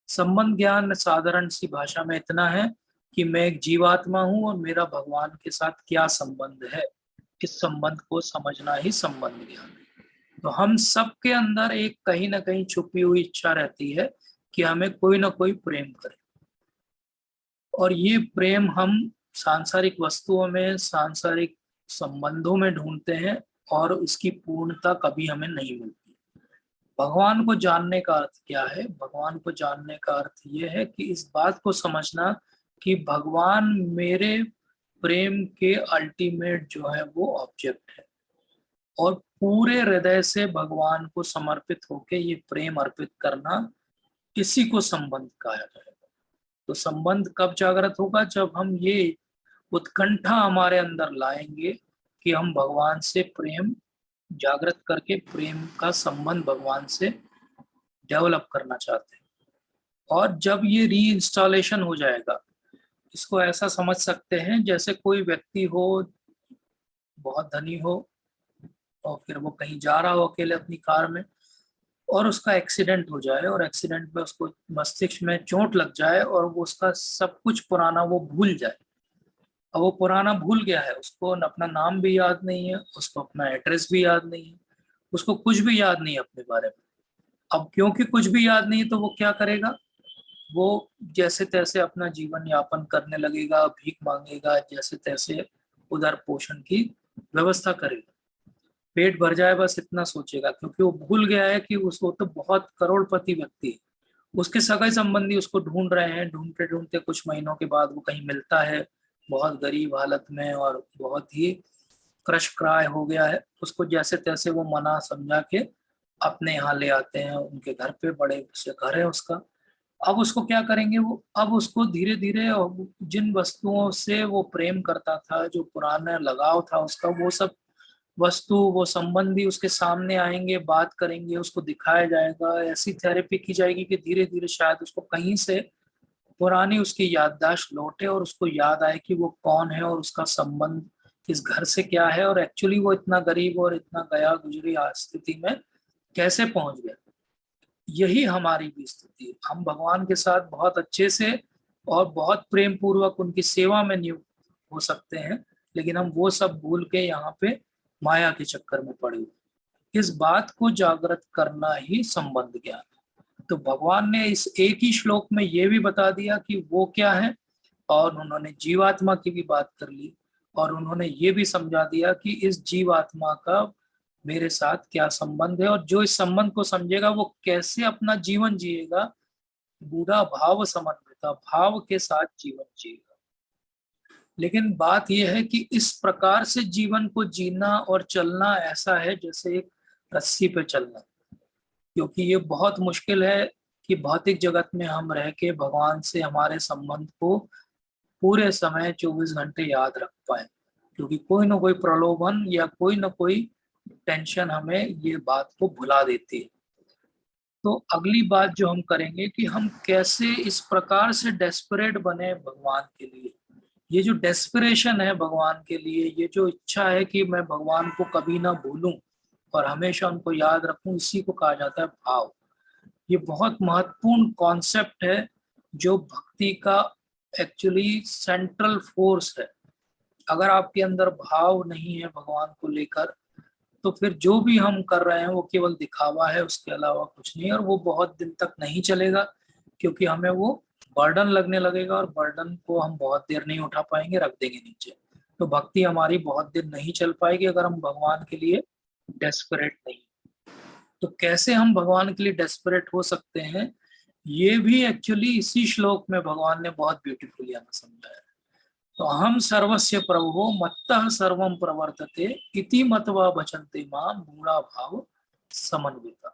संबंध ज्ञान साधारण सी भाषा में इतना है कि मैं एक जीवात्मा हूं और मेरा भगवान के साथ क्या संबंध है, इस संबंध को समझना ही संबंध ज्ञान है। तो हम सबके अंदर एक कहीं ना कहीं छुपी हुई इच्छा रहती है कि हमें कोई ना कोई प्रेम करे, और ये प्रेम हम सांसारिक वस्तुओं में, सांसारिक संबंधों में ढूंढते हैं, और उसकी पूर्णता कभी हमें नहीं मिलती। भगवान को जानने का अर्थ क्या है? भगवान को जानने का अर्थ यह है कि इस बात को समझना कि भगवान मेरे प्रेम के अल्टीमेट जो है वो ऑब्जेक्ट है, और पूरे हृदय से भगवान को समर्पित होके ये प्रेम अर्पित करना, इसी को संबंध कहा जाएगा। तो संबंध कब जागृत होगा? जब हम ये उत्कंठा हमारे अंदर लाएंगे कि हम भगवान से प्रेम जागृत करके प्रेम का संबंध भगवान से डेवलप करना चाहते हैं। और जब ये री इंस्टॉलेशन हो जाएगा, इसको ऐसा समझ सकते हैं जैसे कोई व्यक्ति हो, बहुत धनी हो, और फिर वो कहीं जा रहा हो अकेले अपनी कार में, और उसका एक्सीडेंट हो जाए, और एक्सीडेंट में उसको मस्तिष्क में चोट लग जाए, और वो उसका सब कुछ पुराना वो भूल जाए। अब वो पुराना भूल गया है, उसको अपना नाम भी याद नहीं है, उसको अपना एड्रेस भी याद नहीं है, उसको कुछ भी याद नहीं है अपने बारे में। अब क्योंकि कुछ भी याद नहीं है तो वो क्या करेगा? वो जैसे तैसे अपना जीवन यापन करने लगेगा, भीख मांगेगा, जैसे तैसे उधर पोषण की व्यवस्था करेगा, पेट भर जाए बस इतना सोचेगा, क्योंकि वो भूल गया है कि उसको तो बहुत करोड़पति व्यक्ति है, उसके सगे संबंधी उसको ढूंढ रहे हैं, ढूंढते ढूंढते कुछ महीनों के बाद वो कहीं मिलता है, बहुत गरीब हालत में और बहुत ही क्रश क्राय हो गया है। उसको जैसे तैसे वो मना समझा के अपने यहाँ ले आते हैं, उनके घर पे, बड़े से घर है उसका। अब उसको क्या करेंगे वो? अब उसको धीरे धीरे जिन वस्तुओं से वो प्रेम करता था, जो पुराना लगाव था उसका, वो सब वस्तु, वो संबंधी उसके सामने आएंगे, बात करेंगे, उसको दिखाया जाएगा, ऐसी थेरेपी की जाएगी कि धीरे धीरे शायद उसको कहीं से पुरानी उसकी याददाश्त लौटे, और उसको याद आए कि वो कौन है और उसका संबंध इस घर से क्या है, और एक्चुअली वो इतना गरीब और इतना गया गुजरी स्थिति में कैसे पहुंच गया। यही हमारी भी स्थिति है। हम भगवान के साथ बहुत अच्छे से और बहुत प्रेम पूर्वक उनकी सेवा में नियुक्त हो सकते हैं, लेकिन हम वो सब भूल के यहाँ पे माया के चक्कर में पड़े हुए। इस बात को जागृत करना ही संबंध ज्ञान है। तो भगवान ने इस एक ही श्लोक में ये भी बता दिया कि वो क्या है, और उन्होंने जीवात्मा की भी बात कर ली, और उन्होंने ये भी समझा दिया कि इस जीवात्मा का मेरे साथ क्या संबंध है, और जो इस संबंध को समझेगा वो कैसे अपना जीवन जिएगा, बुरा भाव समन्विता भाव के साथ जीवन जिएगा। लेकिन बात यह है कि इस प्रकार से जीवन को जीना और चलना ऐसा है जैसे एक रस्सी पे चलना, क्योंकि ये बहुत मुश्किल है कि भौतिक जगत में हम रह के भगवान से हमारे संबंध को पूरे समय 24 घंटे याद रख पाए, क्योंकि कोई ना कोई प्रलोभन या कोई ना कोई टेंशन हमें ये बात को भुला देती है। तो अगली बात जो हम करेंगे कि हम कैसे इस प्रकार से डेस्परेट बने भगवान के लिए। ये जो डेस्परेशन है भगवान के लिए, ये जो इच्छा है कि मैं भगवान को कभी ना भूलूं और हमेशा उनको याद रखूं, इसी को कहा जाता है भाव। ये बहुत महत्वपूर्ण कॉन्सेप्ट है जो भक्ति का एक्चुअली सेंट्रल फोर्स है। अगर आपके अंदर भाव नहीं है भगवान को लेकर, तो फिर जो भी हम कर रहे हैं वो केवल दिखावा है, उसके अलावा कुछ नहीं, और वो बहुत दिन तक नहीं चलेगा, क्योंकि हमें वो बर्डन लगने लगेगा, और बर्डन को हम बहुत देर नहीं उठा पाएंगे, रख देंगे नीचे। तो भक्ति हमारी बहुत देर नहीं चल पाएगी अगर हम भगवान के लिए डेस्परेट नहीं। तो कैसे हम भगवान के लिए डेस्परेट हो सकते हैं, ये भी एक्चुअली इसी श्लोक में भगवान ने बहुत ब्यूटीफुली हमें समझाया है। तो हम सर्वस्य प्रभो मत्तः सर्वम प्रवर्तते इति मतवा बचन्ते मां मूढ़ा भाव समन्विता।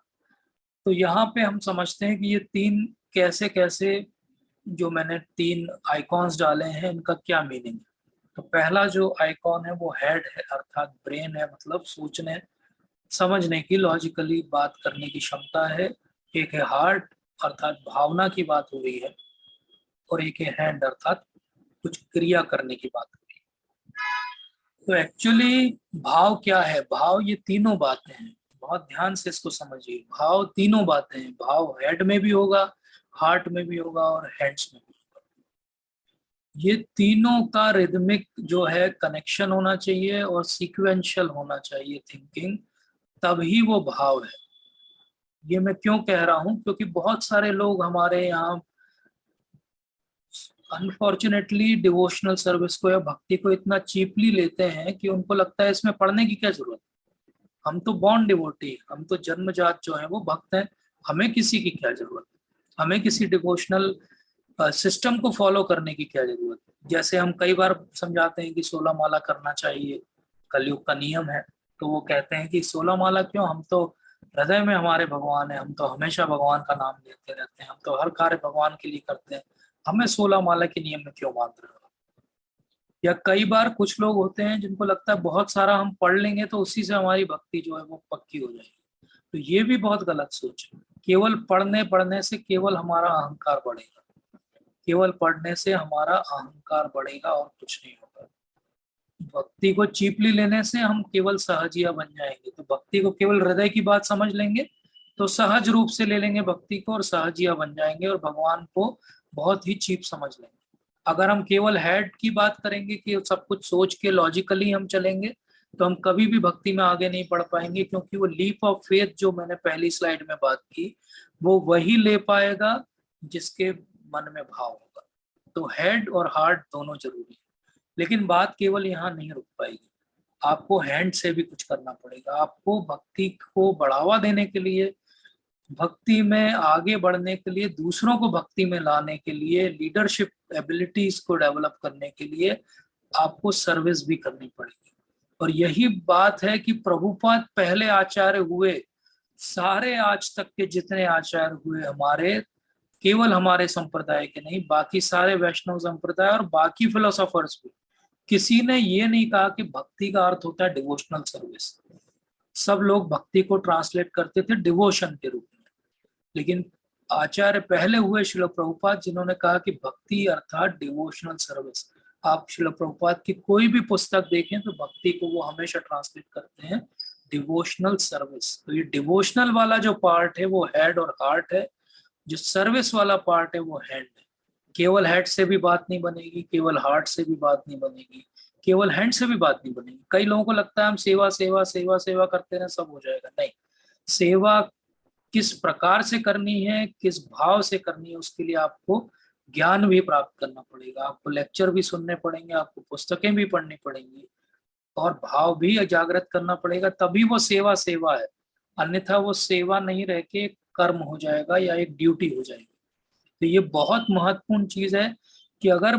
तो यहाँ पे हम समझते हैं कि ये तीन कैसे कैसे, जो मैंने तीन आइकॉन्स डाले हैं, इनका क्या मीनिंग है। तो पहला जो आइकॉन है वो हेड है, अर्थात ब्रेन है, मतलब सोचने समझने की, लॉजिकली बात करने की क्षमता है। एक है हार्ट, अर्थात भावना की बात हो रही है। और एक है हैंड, अर्थात कुछ क्रिया करने की बात करें। तो एक्चुअली भाव क्या है? भाव ये तीनों बातें हैं, बहुत ध्यान से इसको समझिए। भाव तीनों बातें हैं, भाव हेड में भी होगा, हार्ट में भी होगा और हैंड्स में भी होगा। ये तीनों का रिदमिक जो है कनेक्शन होना चाहिए और सीक्वेंशियल होना चाहिए थिंकिंग, तभी वो भाव है। ये मैं क्यों कह रहा हूं? क्योंकि बहुत सारे लोग हमारे यहाँ अनफॉर्चुनेटली डिवोशनल सर्विस को या भक्ति को इतना चीपली लेते हैं कि उनको लगता है इसमें पढ़ने की क्या जरूरत है। हम तो बॉर्न डिवोटी, हम तो जन्मजात जो है वो भक्त हैं, हमें किसी की क्या जरूरत है, हमें किसी डिवोशनल सिस्टम को फॉलो करने की क्या जरूरत है। जैसे हम कई बार समझाते हैं कि 16 माला करना चाहिए, कलयुग का नियम है, तो वो कहते हैं कि 16 माला क्यों, हम तो हृदय में हमारे भगवान है, हम तो हमेशा भगवान का नाम लेते रहते हैं, हम तो हर कार्य भगवान के लिए करते हैं, हमें 16 माला के नियम में क्यों बांध रहे हो। या कई बार कुछ लोग होते हैं जिनको लगता है बहुत सारा हम पढ़ लेंगे तो उसी से हमारी भक्ति जो है वो पक्की हो जाएगी। तो ये भी बहुत गलत सोच है। केवल पढ़ने पढ़ने से केवल हमारा अहंकार बढ़ेगा, केवल पढ़ने से हमारा अहंकार बढ़ेगा और कुछ नहीं होगा। भक्ति को चीपली लेने से हम केवल सहजिया बन जाएंगे। तो भक्ति को केवल हृदय की बात समझ लेंगे तो सहज रूप से ले लेंगे भक्ति को और सहजिया बन जाएंगे और भगवान को बहुत ही चीप समझ लेंगे। अगर हम केवल हेड की बात करेंगे कि सब कुछ सोच के लॉजिकली हम चलेंगे तो हम कभी भी भक्ति में आगे नहीं बढ़ पाएंगे, क्योंकि वो लीप ऑफ फेथ जो मैंने पहली स्लाइड में बात की वो वही ले पाएगा जिसके मन में भाव होगा। तो हेड और हार्ट दोनों जरूरी है, लेकिन बात केवल यहाँ नहीं रुक पाएगी। आपको हैंड से भी कुछ करना पड़ेगा। आपको भक्ति को बढ़ावा देने के लिए, भक्ति में आगे बढ़ने के लिए, दूसरों को भक्ति में लाने के लिए, लीडरशिप एबिलिटीज को डेवलप करने के लिए आपको सर्विस भी करनी पड़ेगी। और यही बात है कि प्रभुपाद पहले आचार्य हुए, सारे आज तक के जितने आचार्य हुए हमारे, केवल हमारे संप्रदाय के नहीं, बाकी सारे वैष्णव संप्रदाय और बाकी फिलोसोफर्स भी, किसी ने ये नहीं कहा कि भक्ति का अर्थ होता है डिवोशनल सर्विस। सब लोग भक्ति को ट्रांसलेट करते थे डिवोशन के रूप में, लेकिन आचार्य पहले हुए शिल प्रभुपाद जिन्होंने कहा कि भक्ति अर्थात डिवोशनल सर्विस। आप शिल प्रभुपाद की कोई भी पुस्तक देखें तो भक्ति को वो हमेशा ट्रांसलेट करते हैं डिवोशनल सर्विस। तो ये डिवोशनल वाला जो पार्ट है वो हेड और हार्ट है, जो सर्विस वाला पार्ट है वो हैंड है। केवल हेड से भी बात नहीं बनेगी, केवल हार्ट से भी बात नहीं बनेगी, केवल हैंड से भी बात नहीं बनेगी। कई लोगों को लगता है हम सेवा सेवा सेवा सेवा करते रहे सब हो जाएगा। नहीं, सेवा किस प्रकार से करनी है, किस भाव से करनी है, उसके लिए आपको ज्ञान भी प्राप्त करना पड़ेगा, आपको लेक्चर भी सुनने पड़ेंगे, आपको पुस्तकें भी पढ़नी पड़ेंगी और भाव भी जागृत करना पड़ेगा, तभी वो सेवा सेवा है। अन्यथा वो सेवा नहीं रह के कर्म हो जाएगा या एक ड्यूटी हो जाएगी। तो ये बहुत महत्वपूर्ण चीज है कि अगर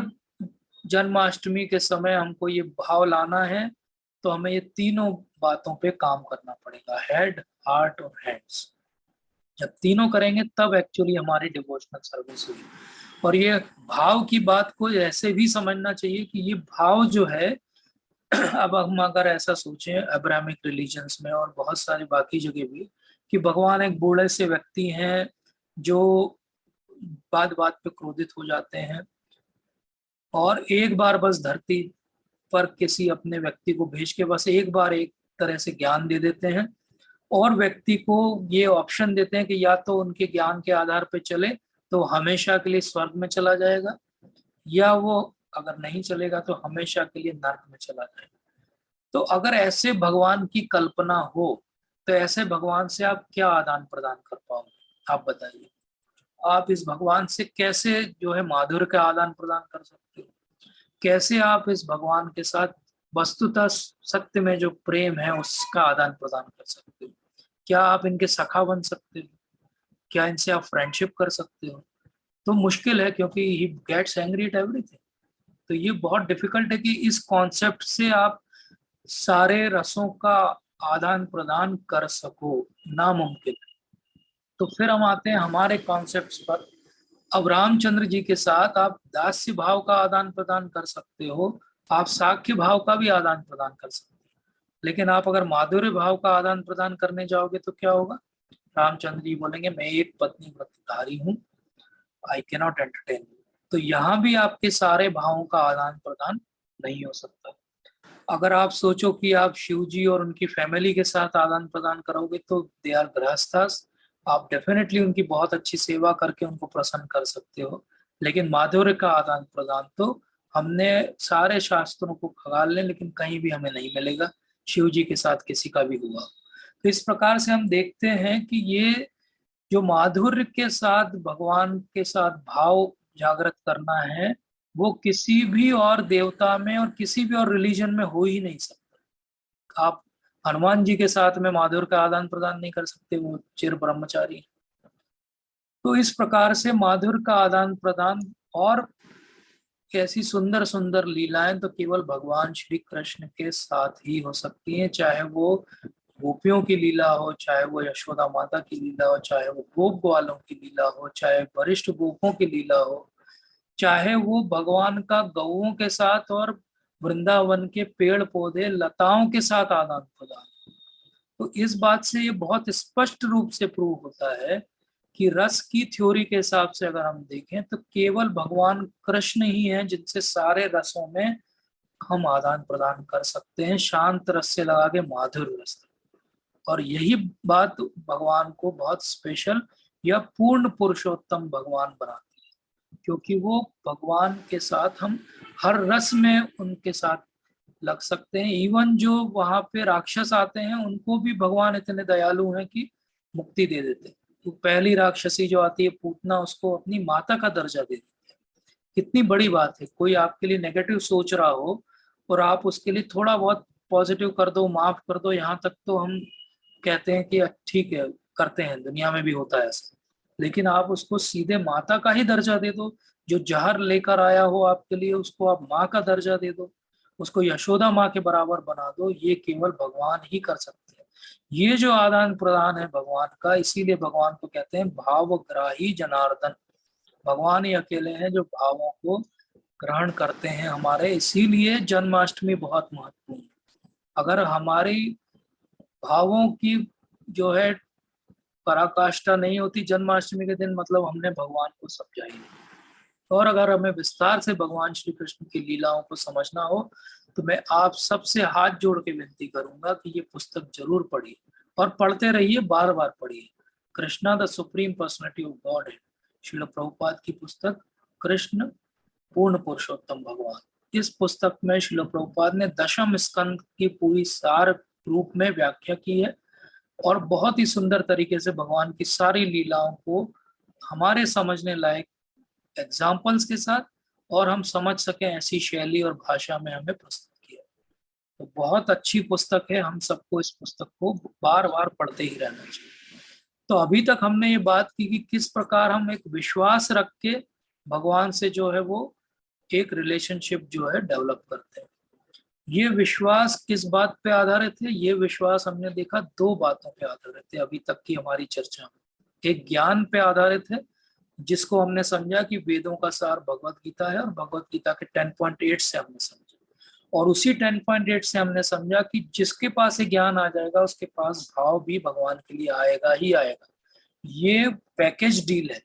जन्माष्टमी के समय हमको ये भाव लाना है तो हमें ये तीनों बातों पे काम करना पड़ेगा, हेड, हार्ट और हैंड्स। जब तीनों करेंगे तब एक्चुअली हमारी डिवोशनल सर्विस हुई। और ये भाव की बात को ऐसे भी समझना चाहिए कि ये भाव जो है अब हम अगर ऐसा सोचें अब्राहमिक रिलीजन्स में और बहुत सारी बाकी जगह भी, कि भगवान एक बूढ़े से व्यक्ति हैं जो बात बात पे क्रोधित हो जाते हैं और एक बार बस धरती पर किसी अपने व्यक्ति को भेज के बस एक बार एक तरह से ज्ञान दे देते हैं और व्यक्ति को ये ऑप्शन देते हैं कि या तो उनके ज्ञान के आधार पर चले तो हमेशा के लिए स्वर्ग में चला जाएगा, या वो अगर नहीं चलेगा तो हमेशा के लिए नर्क में चला जाएगा। तो अगर ऐसे भगवान की कल्पना हो तो ऐसे भगवान से आप क्या आदान प्रदान कर पाओगे? आप बताइए, आप इस भगवान से कैसे जो है माधुर्य का आदान प्रदान कर सकते हो? कैसे आप इस भगवान के साथ वस्तुतः सत्य में जो प्रेम है उसका आदान प्रदान कर सकते हो? क्या आप इनके सखा बन सकते हो? क्या इनसे आप फ्रेंडशिप कर सकते हो? तो मुश्किल है, क्योंकि he gets angry at everything. तो ये बहुत डिफिकल्ट है कि इस कॉन्सेप्ट से आप सारे रसों का आदान प्रदान कर सको, नामुमकिन है। तो फिर हम आते हैं हमारे कॉन्सेप्ट्स पर। अब रामचंद्र जी के साथ आप दास्य भाव का आदान प्रदान कर सकते हो, आप साख्य भाव का भी आदान प्रदान कर सकते हो, लेकिन आप अगर माधुर्य भाव का आदान प्रदान करने जाओगे तो क्या होगा? रामचंद्र जी बोलेंगे मैं एक पत्नी व्रतधारी हूँ, आई कैनॉट एंटरटेन। तो यहाँ भी आपके सारे भावों का आदान प्रदान नहीं हो सकता। अगर आप सोचो कि आप शिव जी और उनकी फैमिली के साथ आदान प्रदान करोगे तो दे आर गृहस्थास, आप डेफिनेटली उनकी बहुत अच्छी सेवा करके उनको प्रसन्न कर सकते हो। लेकिन माधुर्य का आदान प्रदान तो हमने सारे शास्त्रों को खंगाल लें लेकिन कहीं भी हमें नहीं मिलेगा शिव जी के साथ किसी का भी हुआ। तो इस प्रकार से हम देखते हैं कि ये जो माधुर्य के साथ भगवान के साथ भाव जागृत करना है, वो किसी भी और देवता में और किसी भी और रिलीजन में हो ही नहीं सकता। आप हनुमान जी के साथ में माधुर्य का आदान प्रदान नहीं कर सकते, वो चिर ब्रह्मचारी हैं। तो इस प्रकार से माधुर्य का आदान प्रदान और ऐसी सुंदर सुंदर लीलाएं तो केवल भगवान श्री कृष्ण के साथ ही हो सकती हैं, चाहे वो गोपियों की लीला हो, चाहे वो यशोदा माता की लीला हो, चाहे वो गोप ग्वालों की लीला हो, चाहे वरिष्ठ गोपों की लीला हो, चाहे वो भगवान का गौओं के साथ और वृंदावन के पेड़ पौधे लताओं के साथ आदान प्रदान। तो इस बात से ये बहुत स्पष्ट रूप से प्रूव होता है कि रस की थ्योरी के हिसाब से अगर हम देखें तो केवल भगवान कृष्ण ही हैं जिनसे सारे रसों में हम आदान प्रदान कर सकते हैं, शांत रस से लगा के माधुर रस तक। और यही बात भगवान को बहुत स्पेशल या पूर्ण पुरुषोत्तम भगवान बनाती है, क्योंकि वो भगवान के साथ हम हर रस में उनके साथ लग सकते हैं। इवन जो वहां पे राक्षस आते हैं उनको भी भगवान इतने दयालु हैं कि मुक्ति दे देते हैं। तो पहली राक्षसी जो आती है पूतना, उसको अपनी माता का दर्जा दे देते हैं। कितनी बड़ी बात है, कोई आपके लिए नेगेटिव सोच रहा हो और आप उसके लिए थोड़ा बहुत पॉजिटिव कर दो, माफ कर दो, यहाँ तक तो हम कहते हैं कि ठीक है, करते हैं, दुनिया में भी होता है ऐसा। लेकिन आप उसको सीधे माता का ही दर्जा दे दो, जो जहर लेकर आया हो आपके लिए उसको आप माँ का दर्जा दे दो, उसको यशोदा माँ के बराबर बना दो, ये केवल भगवान ही कर सकते हैं। ये जो आदान प्रदान है भगवान का, इसीलिए भगवान को कहते हैं भावग्राही जनार्दन। भगवान ही अकेले हैं जो भावों को ग्रहण करते हैं हमारे, इसीलिए जन्माष्टमी बहुत महत्वपूर्ण है। अगर हमारी भावों की जो है पराकाष्ठा नहीं होती जन्माष्टमी के दिन, मतलब हमने भगवान को समझा ही नहीं। और अगर हमें विस्तार से भगवान श्री कृष्ण की लीलाओं को समझना हो तो मैं आप सबसे हाथ जोड़ के विनती करूंगा कि ये पुस्तक जरूर पढ़िए और पढ़ते रहिए, बार बार पढ़िए। Krishna the supreme personality of God है श्रील प्रभुपाद की पुस्तक, कृष्ण पूर्ण पुरुषोत्तम भगवान। इस पुस्तक में श्रील प्रभुपाद ने दशम स्कंद की पूरी सार रूप में व्याख्या की है और बहुत ही सुंदर तरीके से भगवान की सारी लीलाओं को हमारे समझने लायक एग्जाम्पल्स के साथ और हम समझ सकें ऐसी शैली और भाषा में हमें प्रस्तुत किया। तो बहुत अच्छी पुस्तक है, हम सबको इस पुस्तक को बार बार पढ़ते ही रहना चाहिए। तो अभी तक हमने ये बात की कि किस प्रकार हम एक विश्वास रख के भगवान से जो है वो एक रिलेशनशिप जो है डेवलप करते हैं। ये विश्वास किस बात पे आधारित है? ये विश्वास हमने देखा दो बातों पे आधारित है अभी तक की हमारी चर्चा में। एक ज्ञान पे आधारित है, जिसको हमने समझा कि वेदों का सार भगवत गीता है और भगवत गीता के 10.8 से हमने समझा, और उसी 10.8 से हमने समझा कि जिसके पास ये ज्ञान आ जाएगा उसके पास भाव भी भगवान के लिए आएगा ही आएगा। ये पैकेज डील है।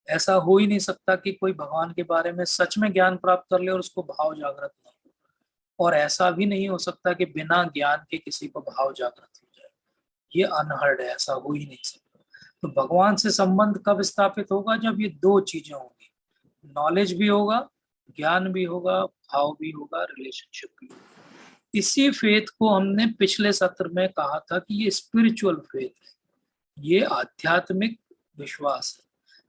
ऐसा हो ही नहीं सकता कि कोई भगवान के बारे में सच में ज्ञान प्राप्त कर ले और उसको भाव जागृत ना हो, और ऐसा भी नहीं हो सकता कि बिना ज्ञान के किसी को भाव जागृत हो जाए। ये अनहर्ड है, ऐसा हो ही नहीं सकता। तो भगवान से संबंध कब स्थापित होगा? जब ये दो चीजें होंगी, नॉलेज भी होगा, ज्ञान भी होगा, भाव भी होगा, रिलेशनशिप भी होगा। इसी फेथ को हमने पिछले सत्र में कहा था कि ये स्पिरिचुअल फेथ है, ये आध्यात्मिक विश्वास है।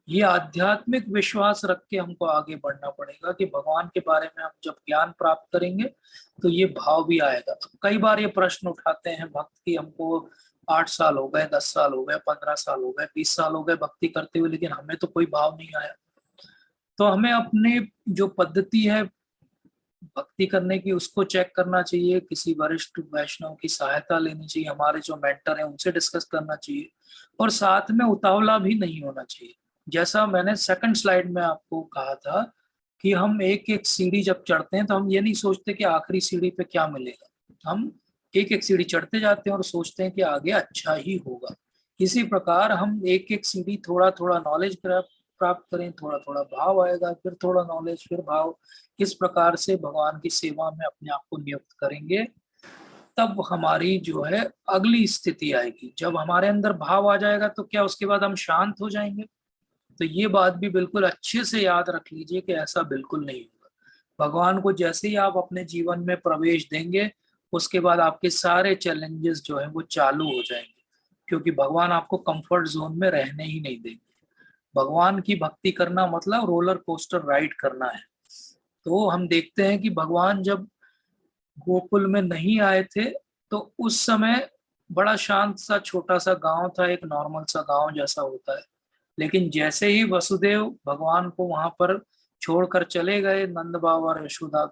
ये आध्यात्मिक विश्वास रख के हमको आगे बढ़ना पड़ेगा कि भगवान के बारे में हम जब ज्ञान प्राप्त करेंगे तो ये भाव भी आएगा। कई बार ये प्रश्न उठाते हैं भक्त की, हमको 8 साल हो गए, 10 साल हो गए, 15 साल हो गए, 20 साल हो गए भक्ति करते हुए, लेकिन हमें तो कोई भाव नहीं आया। तो हमें अपनी जो पद्धति है भक्ति करने की उसको चेक करना चाहिए, किसी वरिष्ठ वैष्णव की सहायता लेनी चाहिए, हमारे जो मेंटर हैं उनसे डिस्कस करना चाहिए, और साथ में उतावला भी नहीं होना चाहिए। जैसा मैंने सेकंड स्लाइड में आपको कहा था कि हम एक एक सीढ़ी जब चढ़ते हैं तो हम ये नहीं सोचते कि आखिरी सीढ़ी पे क्या मिलेगा, हम एक एक सीढ़ी चढ़ते जाते हैं और सोचते हैं कि आगे अच्छा ही होगा। इसी प्रकार हम एक एक सीढ़ी थोड़ा थोड़ा नॉलेज प्राप्त करें, थोड़ा थोड़ा भाव आएगा, फिर थोड़ा नॉलेज, फिर भाव। इस प्रकार से भगवान की सेवा में अपने आप को नियुक्त करेंगे, तब हमारी जो है अगली स्थिति आएगी। जब हमारे अंदर भाव आ जाएगा तो क्या उसके बाद हम शांत हो जाएंगे? तो ये बात भी बिल्कुल अच्छे से याद रख लीजिए कि ऐसा बिल्कुल नहीं होगा। भगवान को जैसे ही आप अपने जीवन में प्रवेश देंगे, उसके बाद आपके सारे चैलेंजेस जो है वो चालू हो जाएंगे, क्योंकि भगवान आपको कंफर्ट जोन में रहने ही नहीं देंगे। भगवान की भक्ति करना मतलब रोलर कोस्टर राइड करना है। तो हम देखते हैं कि भगवान जब गोकुल में नहीं आए थे, तो उस समय बड़ा शांत सा छोटा सा गांव था, एक नॉर्मल सा गांव जैसा होता है। लेकिन जैसे ही वसुदेव भगवान को वहां पर छोड़कर चले गए, नंद बाबा और यशोदा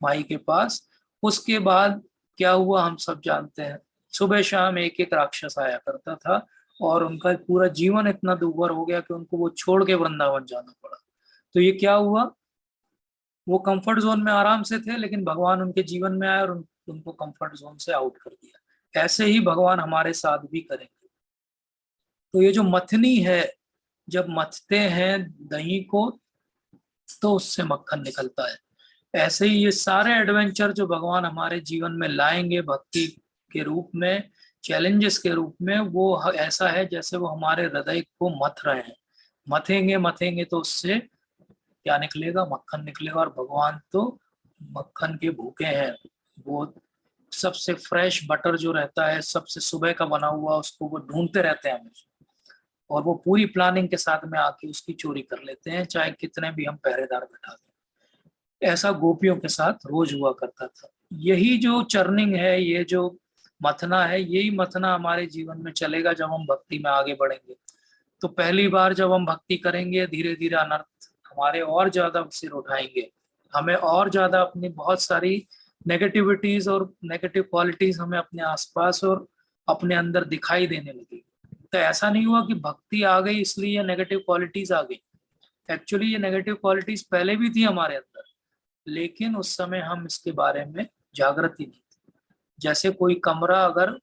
माई के पास, उसके बाद क्या हुआ हम सब जानते हैं। सुबह शाम एक एक राक्षस आया करता था, और उनका पूरा जीवन इतना दूभर हो गया कि उनको वो छोड़ के वृंदावन जाना पड़ा। तो ये क्या हुआ, वो कंफर्ट जोन में आराम से थे, लेकिन भगवान उनके जीवन में आए और उनको कंफर्ट जोन से आउट कर दिया। ऐसे ही भगवान हमारे साथ भी करेंगे। तो ये जो मथनी है, जब मथते हैं दही को तो उससे मक्खन निकलता है। ऐसे ही ये सारे एडवेंचर जो भगवान हमारे जीवन में लाएंगे भक्ति के रूप में, चैलेंजेस के रूप में, वो ऐसा है जैसे वो हमारे हृदय को मथ रहे हैं। मथेंगे मथेंगे तो उससे क्या निकलेगा? मक्खन निकलेगा। और भगवान तो मक्खन के भूखे हैं। वो सबसे फ्रेश बटर जो रहता है, सबसे सुबह का बना हुआ, उसको वो ढूंढते रहते हैं हमेशा, और वो पूरी प्लानिंग के साथ में आके उसकी चोरी कर लेते हैं, चाहे कितने भी हम पहरेदार बैठा दें। ऐसा गोपियों के साथ रोज हुआ करता था। यही जो चर्निंग है, ये जो मथना है, यही मथना हमारे जीवन में चलेगा जब हम भक्ति में आगे बढ़ेंगे। तो पहली बार जब हम भक्ति करेंगे, धीरे धीरे अनर्थ हमारे और ज्यादा सिर उठाएंगे, हमें और ज्यादा अपनी बहुत सारी नेगेटिविटीज और नेगेटिव क्वालिटीज हमें अपने आसपास और अपने अंदर दिखाई देने लगेगी। तो ऐसा नहीं हुआ कि भक्ति आ गई इसलिए ये नेगेटिव क्वालिटीज आ गई। एक्चुअली ये नेगेटिव क्वालिटीज पहले भी थी हमारे अंदर, लेकिन उस समय हम इसके बारे में जागृत ही नहीं थे। जैसे कोई कमरा अगर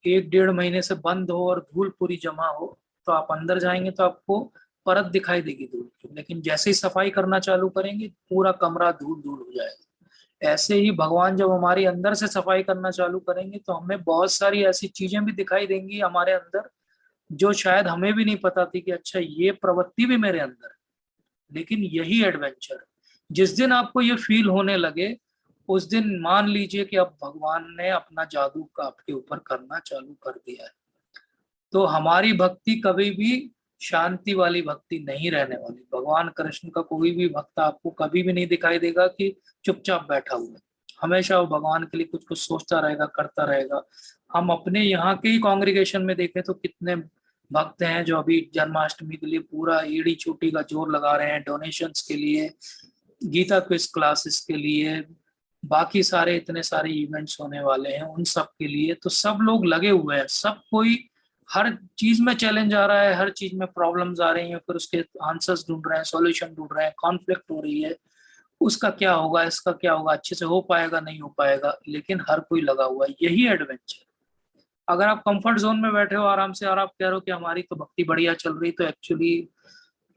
1 डेढ़ महीने से बंद हो और धूल पूरी जमा हो, तो आप अंदर जाएंगे तो आपको परत दिखाई देगी धूल की, लेकिन जैसे ही सफाई करना चालू करेंगे पूरा कमरा धूल धूल हो जाएगा। ऐसे ही भगवान जब हमारी अंदर से सफाई करना चालू करेंगे तो हमें बहुत सारी ऐसी चीजें भी दिखाई देंगी हमारे अंदर, जो शायद हमें भी नहीं पता थी कि अच्छा ये प्रवृत्ति भी मेरे अंदर है। लेकिन यही एडवेंचर है। जिस दिन आपको ये फील होने लगे, उस दिन मान लीजिए कि अब भगवान ने अपना जादू का आपके ऊपर करना चालू कर दिया है। तो हमारी भक्ति कभी भी शांति वाली भक्ति नहीं रहने वाली। भगवान कृष्ण का कोई भी भक्त आपको कभी भी नहीं दिखाई देगा कि चुपचाप बैठा हुआ है। हमेशा वो भगवान के लिए कुछ कुछ सोचता रहेगा, करता रहेगा। हम अपने यहाँ के ही कॉन्ग्रीगेशन में देखें तो कितने भक्त हैं जो अभी जन्माष्टमी के लिए पूरा एड़ी चोटी का जोर लगा रहे हैं, डोनेशंस के लिए, गीता क्विज क्लासेस के लिए, बाकी सारे इतने सारे इवेंट्स होने वाले हैं उन सब के लिए। तो सब लोग लगे हुए हैं, सब कोई हर चीज में चैलेंज आ रहा है, हर चीज में प्रॉब्लम्स आ रही हैं, फिर उसके आंसर्स ढूंढ रहे हैं, सॉल्यूशन ढूंढ रहे हैं, कॉन्फ्लिक्ट हो रही है, उसका क्या होगा, इसका क्या होगा, अच्छे से हो पाएगा नहीं हो पाएगा, लेकिन हर कोई लगा हुआ है। यही एडवेंचर। अगर आप कंफर्ट जोन में बैठे हो आराम से और आप कह रहे हो कि हमारी तो भक्ति बढ़िया चल रही, तो एक्चुअली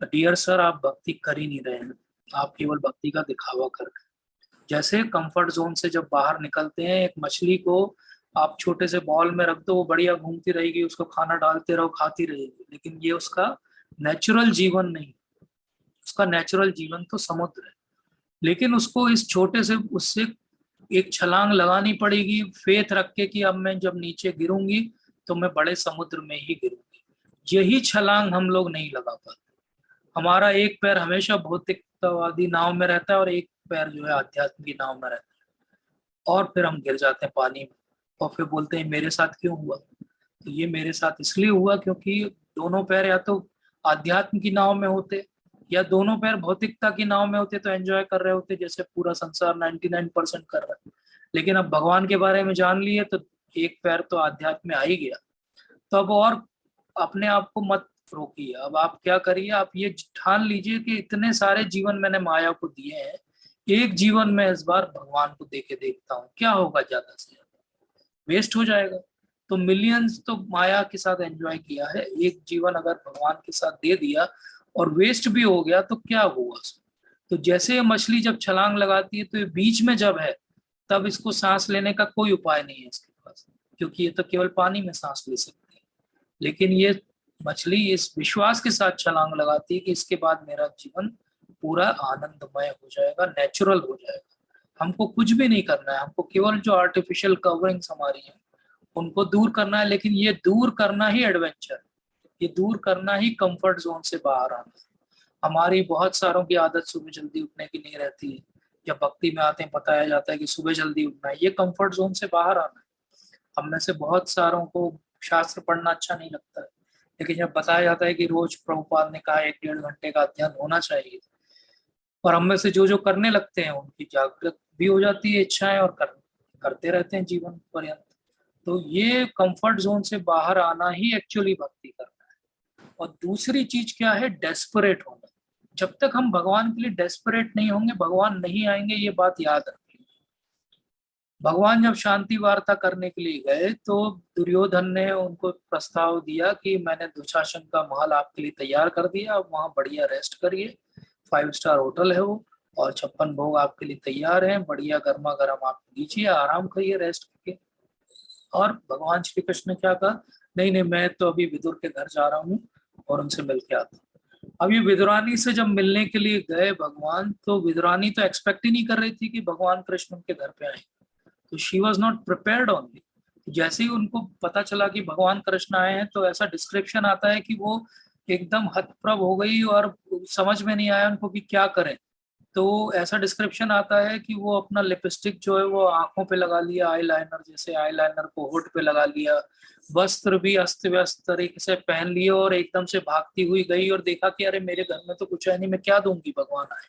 डियर सर, आप भक्ति कर ही नहीं रहे हैं। आप केवल भक्ति का दिखावा कर रहे हैं। जैसे कंफर्ट जोन से जब बाहर निकलते हैं, एक मछली को आप छोटे से बॉल में रख दो, वो बढ़िया घूमती रहेगी, उसको खाना डालते रहो, खाती रहेगी, लेकिन ये उसका नेचुरल जीवन नहीं। उसका नेचुरल जीवन तो समुद्र है, लेकिन उसको इस छोटे से उससे एक छलांग लगानी पड़ेगी, फेथ रख के कि अब मैं जब नीचे गिरूंगी तो मैं बड़े समुद्र में ही गिरूंगी। यही छलांग हम लोग नहीं लगा पाते। हमारा एक पैर हमेशा भौतिकतावादी नाव में रहता है और एक पैर जो है आध्यात्म की नाव में रहता है, और फिर हम गिर जाते हैं पानी में, और फिर बोलते हैं मेरे साथ क्यों हुआ। तो ये मेरे साथ इसलिए हुआ क्योंकि दोनों पैर या तो आध्यात्म की नाव में होते, या दोनों पैर भौतिकता की नाव में होते तो एंजॉय कर रहे होते जैसे पूरा संसार 99% कर रहा है। लेकिन अब भगवान के बारे में जान लिए तो एक पैर तो आध्यात्म में आ ही गया। तो अब और अपने आप को मत रोकिए। अब आप क्या करिए, आप ये ठान लीजिए कि इतने सारे जीवन मैंने माया को दिए हैं, एक जीवन में इस बार भगवान को देके देखता हूँ, क्या होगा, ज्यादा से ज्यादा वेस्ट हो जाएगा। तो मिलियंस तो माया के साथ एंजॉय किया है, एक जीवन अगर भगवान के साथ दे दिया और वेस्ट भी हो गया तो क्या हुआ उसमें। तो जैसे ये मछली जब छलांग लगाती है तो ये बीच में जब है तब इसको सांस लेने का कोई उपाय नहीं है इसके पास, क्योंकि ये तो केवल पानी में सांस ले सकती है। लेकिन ये मछली इस विश्वास के साथ छलांग लगाती है कि इसके बाद मेरा जीवन पूरा आनंदमय हो जाएगा, नेचुरल हो जाएगा। हमको कुछ भी नहीं करना है, हमको केवल जो आर्टिफिशियल कवरिंग्स हमारी हैं उनको दूर करना है। लेकिन ये दूर करना ही एडवेंचर है, ये दूर करना ही कंफर्ट जोन से बाहर आना है। हमारी बहुत सारों की आदत सुबह जल्दी उठने की नहीं रहती है। जब भक्ति में आते हैं बताया जाता है कि सुबह जल्दी उठना है, ये कंफर्ट जोन से बाहर आना है। हम में से बहुत सारों को शास्त्र पढ़ना अच्छा नहीं लगता है, लेकिन जब बताया जाता है कि रोज प्रभुपाद ने कहा 1-1.5 घंटे का अध्ययन होना चाहिए, और हम में से जो जो करने लगते हैं उनकी जागृत भी हो जाती है इच्छाएं, और करते रहते हैं जीवन पर्यंत। तो ये कंफर्ट जोन से बाहर आना ही एक्चुअली भक्ति करना है। और दूसरी चीज क्या है, डेस्परेट होना। जब तक हम भगवान के लिए डेस्परेट नहीं होंगे भगवान नहीं आएंगे, ये बात याद रखिए। भगवान जब शांति वार्ता करने के लिए गए तो दुर्योधन ने उनको प्रस्ताव दिया कि मैंने दुशासन का महल आपके लिए तैयार कर दिया, आप वहाँ बढ़िया रेस्ट करिए, 5 स्टार होटल है वो, और 56 भोग आपके लिए तैयार हैं, बढ़िया गर्मा गर्म आप लीजिए, आराम करिए रेस्ट करके। और भगवान श्री कृष्ण ने क्या कहा, नहीं नहीं मैं तो अभी विदुर के घर जा रहा हूँ और उनसे मिल के आता हूँ। अब ये विदुरानी से जब मिलने के लिए गए भगवान, तो विदुरानी तो एक्सपेक्ट ही नहीं कर रही थी कि भगवान कृष्ण उनके घर पे आए। तो she was not prepared only. जैसे ही उनको पता चला कि भगवान कृष्ण आए हैं तो ऐसा डिस्क्रिप्शन आता है कि वो एकदम हतप्रभ हो गई और समझ में नहीं आया उनको कि क्या करें। तो ऐसा डिस्क्रिप्शन आता है कि वो अपना लिपस्टिक जो है वो आंखों पे लगा लिया, आई लाइनर जैसे आई लाइनर को होठ पे लगा लिया, वस्त्र भी अस्त व्यस्त तरीके से पहन लिए, और एकदम से भागती हुई गई और देखा कि अरे मेरे घर में तो कुछ है नहीं, मैं क्या दूंगी भगवान आए।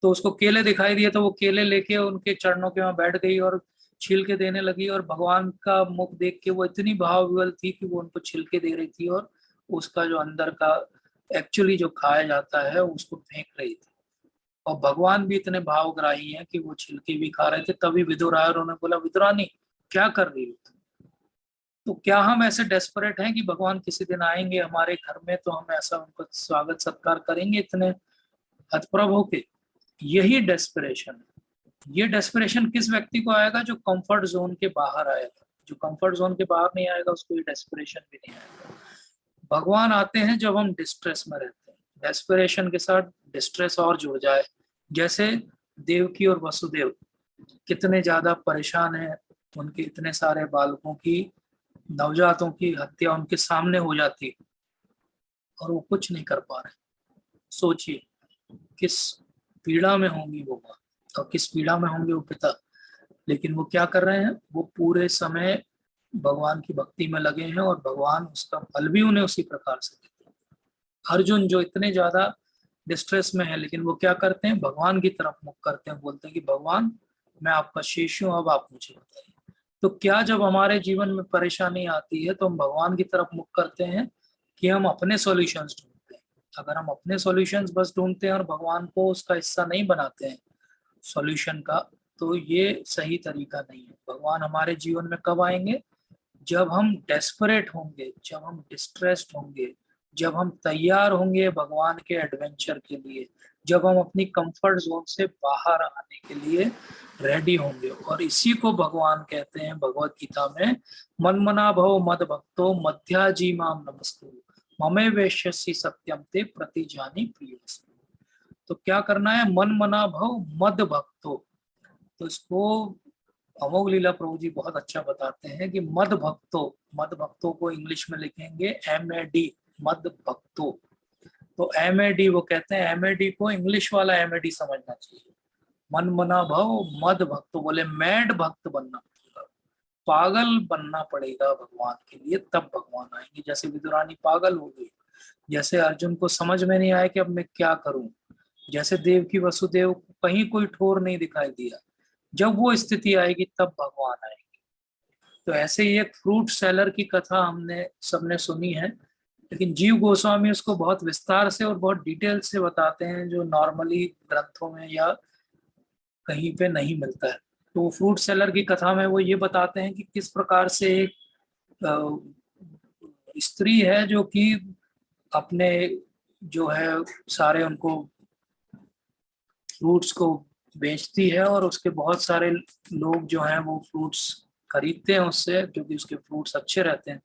तो उसको केले दिखाई दिए तो वो केले लेके उनके चरणों के वहां बैठ गई और छील के देने लगी, और भगवान का मुख देख के वो इतनी भाव विवल थी कि वो उनको छिलके दे रही थी, और उसका जो अंदर का एक्चुअली जो खाया जाता है उसको फेंक रही थी। और भगवान भी इतने भावग्राही हैं कि वो छिलके भी खा रहे थे। तभी विदुर आया और उन्होंने बोला, विदुरानी क्या कर रही हो तुम? तो क्या हम ऐसे डेस्परेट हैं कि भगवान किसी दिन आएंगे हमारे घर में तो हम ऐसा उनका स्वागत सत्कार करेंगे इतने हतप्रभ होके? यही डेस्परेशन है। ये डेस्परेशन किस व्यक्ति को आएगा, जो कंफर्ट जोन के बाहर आएगा। जो कंफर्ट जोन के बाहर नहीं आएगा उसको ये डेस्परेशन भी नहीं आएगा। भगवान आते हैं जब हम डिस्ट्रेस में रहते हैं, डेस्परेशन के साथ डिस्ट्रेस और जुड़ जाए। जैसे देवकी और वसुदेव कितने ज्यादा परेशान हैं, उनके इतने सारे बालकों की, नवजातों की हत्या उनके सामने हो जाती और वो कुछ नहीं कर पा रहे। सोचिए किस पीड़ा में होंगी वो माँ, और किस पीड़ा में होंगे वो पिता। लेकिन वो क्या कर रहे हैं, वो पूरे समय भगवान की भक्ति में लगे हैं, और भगवान उसका फल भी उन्हें उसी प्रकार से देते हैं। अर्जुन जो इतने ज्यादा डिस्ट्रेस में है, लेकिन वो क्या करते हैं, भगवान की तरफ मुख करते हैं, बोलते हैं कि भगवान मैं आपका शिष्य हूँ, अब आप मुझे बताइए। तो क्या जब हमारे जीवन में परेशानी आती है तो हम भगवान की तरफ मुख करते हैं कि हम अपने सॉल्यूशंस ढूंढते हैं? अगर हम अपने सॉल्यूशंस बस ढूंढते हैं और भगवान को उसका हिस्सा नहीं बनाते हैं सॉल्यूशन का, तो ये सही तरीका नहीं है। भगवान हमारे जीवन में कब आएंगे, जब हम डेस्परेट होंगे, जब हम डिस्ट्रेस्ड होंगे, जब हम तैयार होंगे भगवान के एडवेंचर के लिए, जब हम अपनी कंफर्ट जोन से बाहर आने के लिए रेडी होंगे। और इसी को भगवान कहते हैं भगवत गीता में, मन मना भव मद भक्तो मध्याजी माम नमस्तु ममे वेश्यसि सत्यम ते प्रतिजानी प्रिय। तो क्या करना है, मन मना भव मद भक्तो। तो इसको अमोघ लीला प्रभु जी बहुत अच्छा बताते हैं कि मद भक्तो, मद भक्तों को इंग्लिश में लिखेंगे MAD, मद भक्तो। तो MAD वो कहते हैं, MAD को इंग्लिश वाला MAD समझना चाहिए। मन मना भव मद भक्तो बोले मैड भक्त बनना पड़ेगा, पागल बनना पड़ेगा भगवान के लिए, तब भगवान आएंगे। जैसे विदुरानी पागल हो गई, जैसे अर्जुन को समझ में नहीं आया कि अब मैं क्या करूं, जैसे देव की वसुदेव को कहीं कोई ठोर नहीं दिखाई दिया, जब वो स्थिति आएगी तब भगवान आएंगे। तो ऐसे ही एक फ्रूट सेलर की कथा हमने सबने सुनी है, लेकिन जीव गोस्वामी उसको बहुत विस्तार से और बहुत डिटेल से बताते हैं, जो नॉर्मली ग्रंथों में या कहीं पे नहीं मिलता है। तो फ्रूट सेलर की कथा में वो ये बताते हैं कि किस प्रकार से एक स्त्री है जो कि अपने जो है सारे उनको फ्रूट्स को बेचती है, और उसके बहुत सारे लोग जो हैं वो फ्रूट्स खरीदते हैं उससे, क्योंकि उसके फ्रूट्स अच्छे रहते हैं।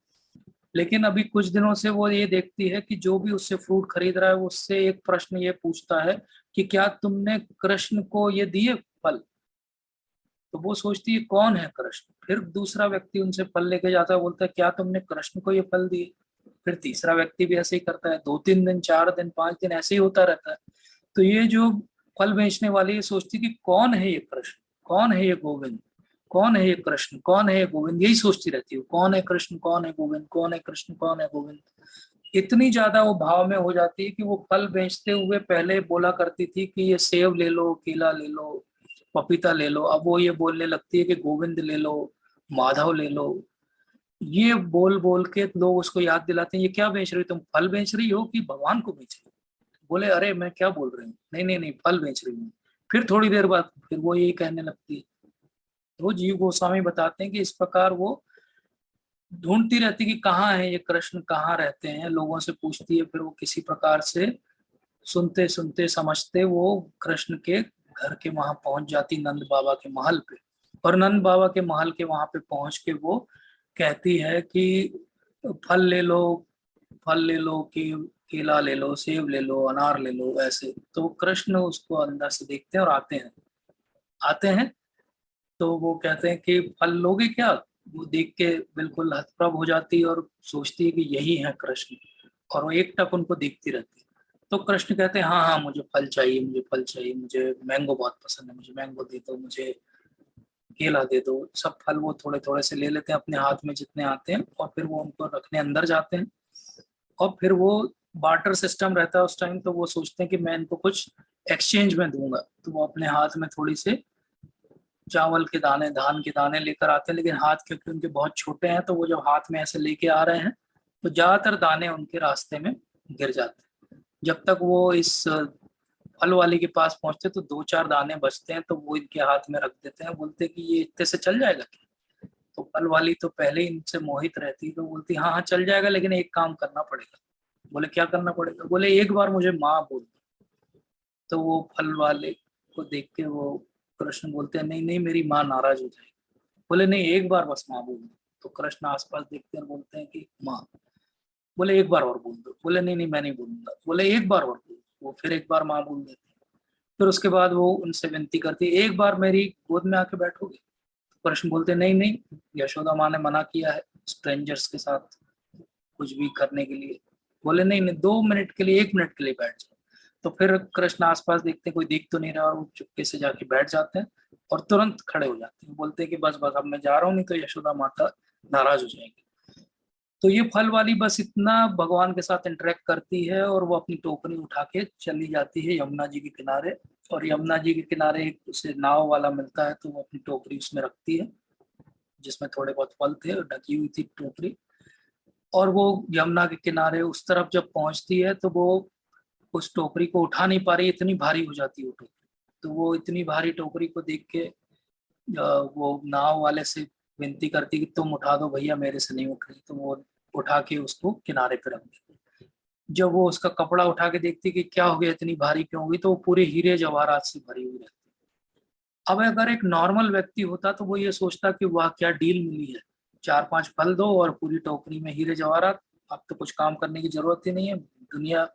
लेकिन अभी कुछ दिनों से वो ये देखती है कि जो भी उससे फ्रूट खरीद रहा है वो उससे एक प्रश्न ये पूछता है कि क्या तुमने कृष्ण को ये दिए फल। तो वो सोचती है कौन है कृष्ण। फिर दूसरा व्यक्ति उनसे फल लेके जाता है, बोलता है क्या तुमने कृष्ण को ये फल दिए। फिर तीसरा व्यक्ति भी ऐसे ही करता है, 2-3 दिन, 4 दिन, 5 दिन ऐसे ही होता रहता है। तो ये जो फल बेचने वाली है सोचती कि कौन है ये कृष्ण, कौन है ये गोविंद, कौन है ये कृष्ण, कौन है ये गोविंद, यही सोचती रहती है, कौन है कृष्ण, कौन है गोविंद, कौन है कृष्ण, कौन है गोविंद। इतनी ज्यादा वो भाव में हो जाती है कि वो फल बेचते हुए पहले बोला करती थी कि ये सेब ले लो, केला ले लो, पपीता ले लो, अब वो ये बोलने लगती है कि गोविंद ले लो, माधव ले लो। ये बोल बोल के लोग उसको याद दिलाते हैं, ये क्या बेच रही हो तुम, फल बेच रही हो कि भगवान को बेच रही हो। बोले अरे मैं क्या बोल रही हूँ, नहीं नहीं नहीं, फल बेच रही हूँ। फिर थोड़ी देर बाद फिर वो यही कहने लगती है। तो जीव गोस्वामी बताते हैं कि इस प्रकार वो ढूंढती रहती कि कहाँ है ये कृष्ण, कहाँ रहते हैं, लोगों से पूछती है। फिर वो किसी प्रकार से सुनते सुनते समझते वो कृष्ण के घर के वहां पहुंच जाती, नंद बाबा के महल पे। और नंद बाबा के महल के वहां पे पहुंच के वो कहती है कि फल ले लो, फल ले लो, कि केला ले लो, सेब ले लो, अनार ले लो, ऐसे। तो कृष्ण उसको अंदर से देखते हैं और आते हैं। तो वो कहते हैं कि फल लोगे क्या। वो देख के बिल्कुल हतप्रभ हो जाती है और सोचती है कि यही है कृष्ण। और वो एक टक उनको देखती रहती है। तो कृष्ण कहते हैं हाँ हाँ मुझे फल चाहिए, मुझे फल चाहिए, मुझे मैंगो बहुत पसंद है, मुझे मैंगो दे दो, मुझे केला दे दो। सब फल वो थोड़े थोड़े से ले लेते हैं अपने हाथ में जितने आते हैं, और फिर वो उनको रखने अंदर जाते हैं। और फिर वो बार्टर सिस्टम रहता है उस टाइम, तो वो सोचते हैं कि मैं इनको कुछ एक्सचेंज में दूंगा। तो वो अपने हाथ में थोड़ी से चावल के दाने, धान के दाने लेकर आते हैं, लेकिन हाथ क्योंकि उनके बहुत छोटे हैं, तो वो जब हाथ में ऐसे लेके आ रहे हैं तो ज्यादातर दाने उनके रास्ते में गिर जाते हैं। जब तक वो इस फल वाले के पास पहुंचते तो 2-4 दाने बचते हैं, तो वो इनके हाथ में रख देते हैं। बोलते हैं कि ये इतने से चल जाएगा क्या। तो फल वाली तो पहले ही इनसे मोहित रहती है, तो बोलती हाँ हाँ चल जाएगा, लेकिन एक काम करना पड़ेगा। बोले क्या करना पड़ेगा। बोले एक बार मुझे माँ बोल दो। तो वो फल वाले को देख के वो कृष्ण बोलते हैं नहीं नहीं मेरी माँ नाराज हो जाएगी। बोले नहीं एक बार बस माँ बोल दो। तो कृष्ण आसपास देखते हैं और बोलते हैं कि माँ। बोले एक बार और बोल दो। बोले नहीं नहीं मैं नहीं बोलूंगा। बोले एक बार और बोल दो। वो फिर एक बार माँ बोल देते हैं। फिर उसके बाद वो उनसे विनती करती है एक बार मेरी गोद में आके बैठोगे। तो कृष्ण बोलते नहीं नहीं, यशोदा माँ ने मना किया है स्ट्रेंजर्स के साथ कुछ भी करने के लिए। बोले नहीं नहीं 2 मिनट के लिए, 1 मिनट के लिए बैठ जाओ। तो फिर कृष्ण आसपास देखते हैं कोई दिख तो नहीं रहा, और वो चुपके से जाके बैठ जाते हैं और तुरंत खड़े हो जाते हैं। बोलते हैं कि बस बस अब मैं जा रहा हूँ, नहीं तो यशोदा माता नाराज हो जाएंगी। तो ये फल वाली बस इतना भगवान के साथ इंटरेक्ट करती है और वो अपनी टोकरी उठा के चली जाती है यमुना जी के किनारे। और यमुना जी के किनारे एक उसे नाव वाला मिलता है, तो वो अपनी टोकरी उसमें रखती है जिसमें थोड़े बहुत फल थे और ढकी हुई थी टोकरी। और वो यमुना के किनारे उस तरफ जब पहुंचती है तो वो उस टोकरी को उठा नहीं पा रही, इतनी भारी हो जाती है वो टोकरी। तो वो इतनी भारी टोकरी को देख के वो नाव वाले से विनती करती कि तुम उठा दो भैया, मेरे से नहीं उठ रही। तो वो उठा के उसको किनारे पे रख देती। जब वो उसका कपड़ा उठा के देखती कि क्या हो गया, इतनी भारी क्यों हुई, तो वो पूरे हीरे जवाहरात से भरी हुई रहती। अब अगर एक नॉर्मल व्यक्ति होता तो वो ये सोचता कि वाह क्या डील मिली है, 4-5 फल दो और पूरी टोकरी में हीरे जवाहरात, अब तो कुछ काम करने की जरूरत ही नहीं है दुनिया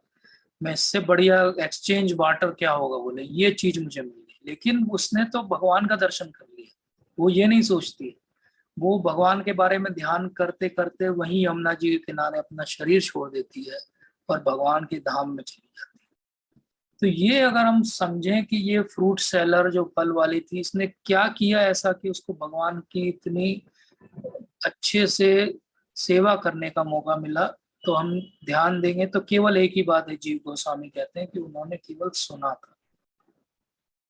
में, इससे बढ़िया एक्सचेंज बार्टर क्या होगा। बोले ये चीज मुझे मिल गई। लेकिन उसने तो भगवान का दर्शन कर लिया, वो ये नहीं सोचती। वो भगवान के बारे में ध्यान करते करते वहीं यमुना जी के किनारे अपना शरीर छोड़ देती है और भगवान के धाम में चली जाती है। तो ये अगर हम समझें कि ये फ्रूट सेलर जो फल वाली थी, इसने क्या किया ऐसा कि उसको भगवान की इतनी अच्छे से सेवा करने का मौका मिला, तो हम ध्यान देंगे तो केवल एक ही बात है। जीव गोस्वामी कहते हैं कि उन्होंने केवल सुना था,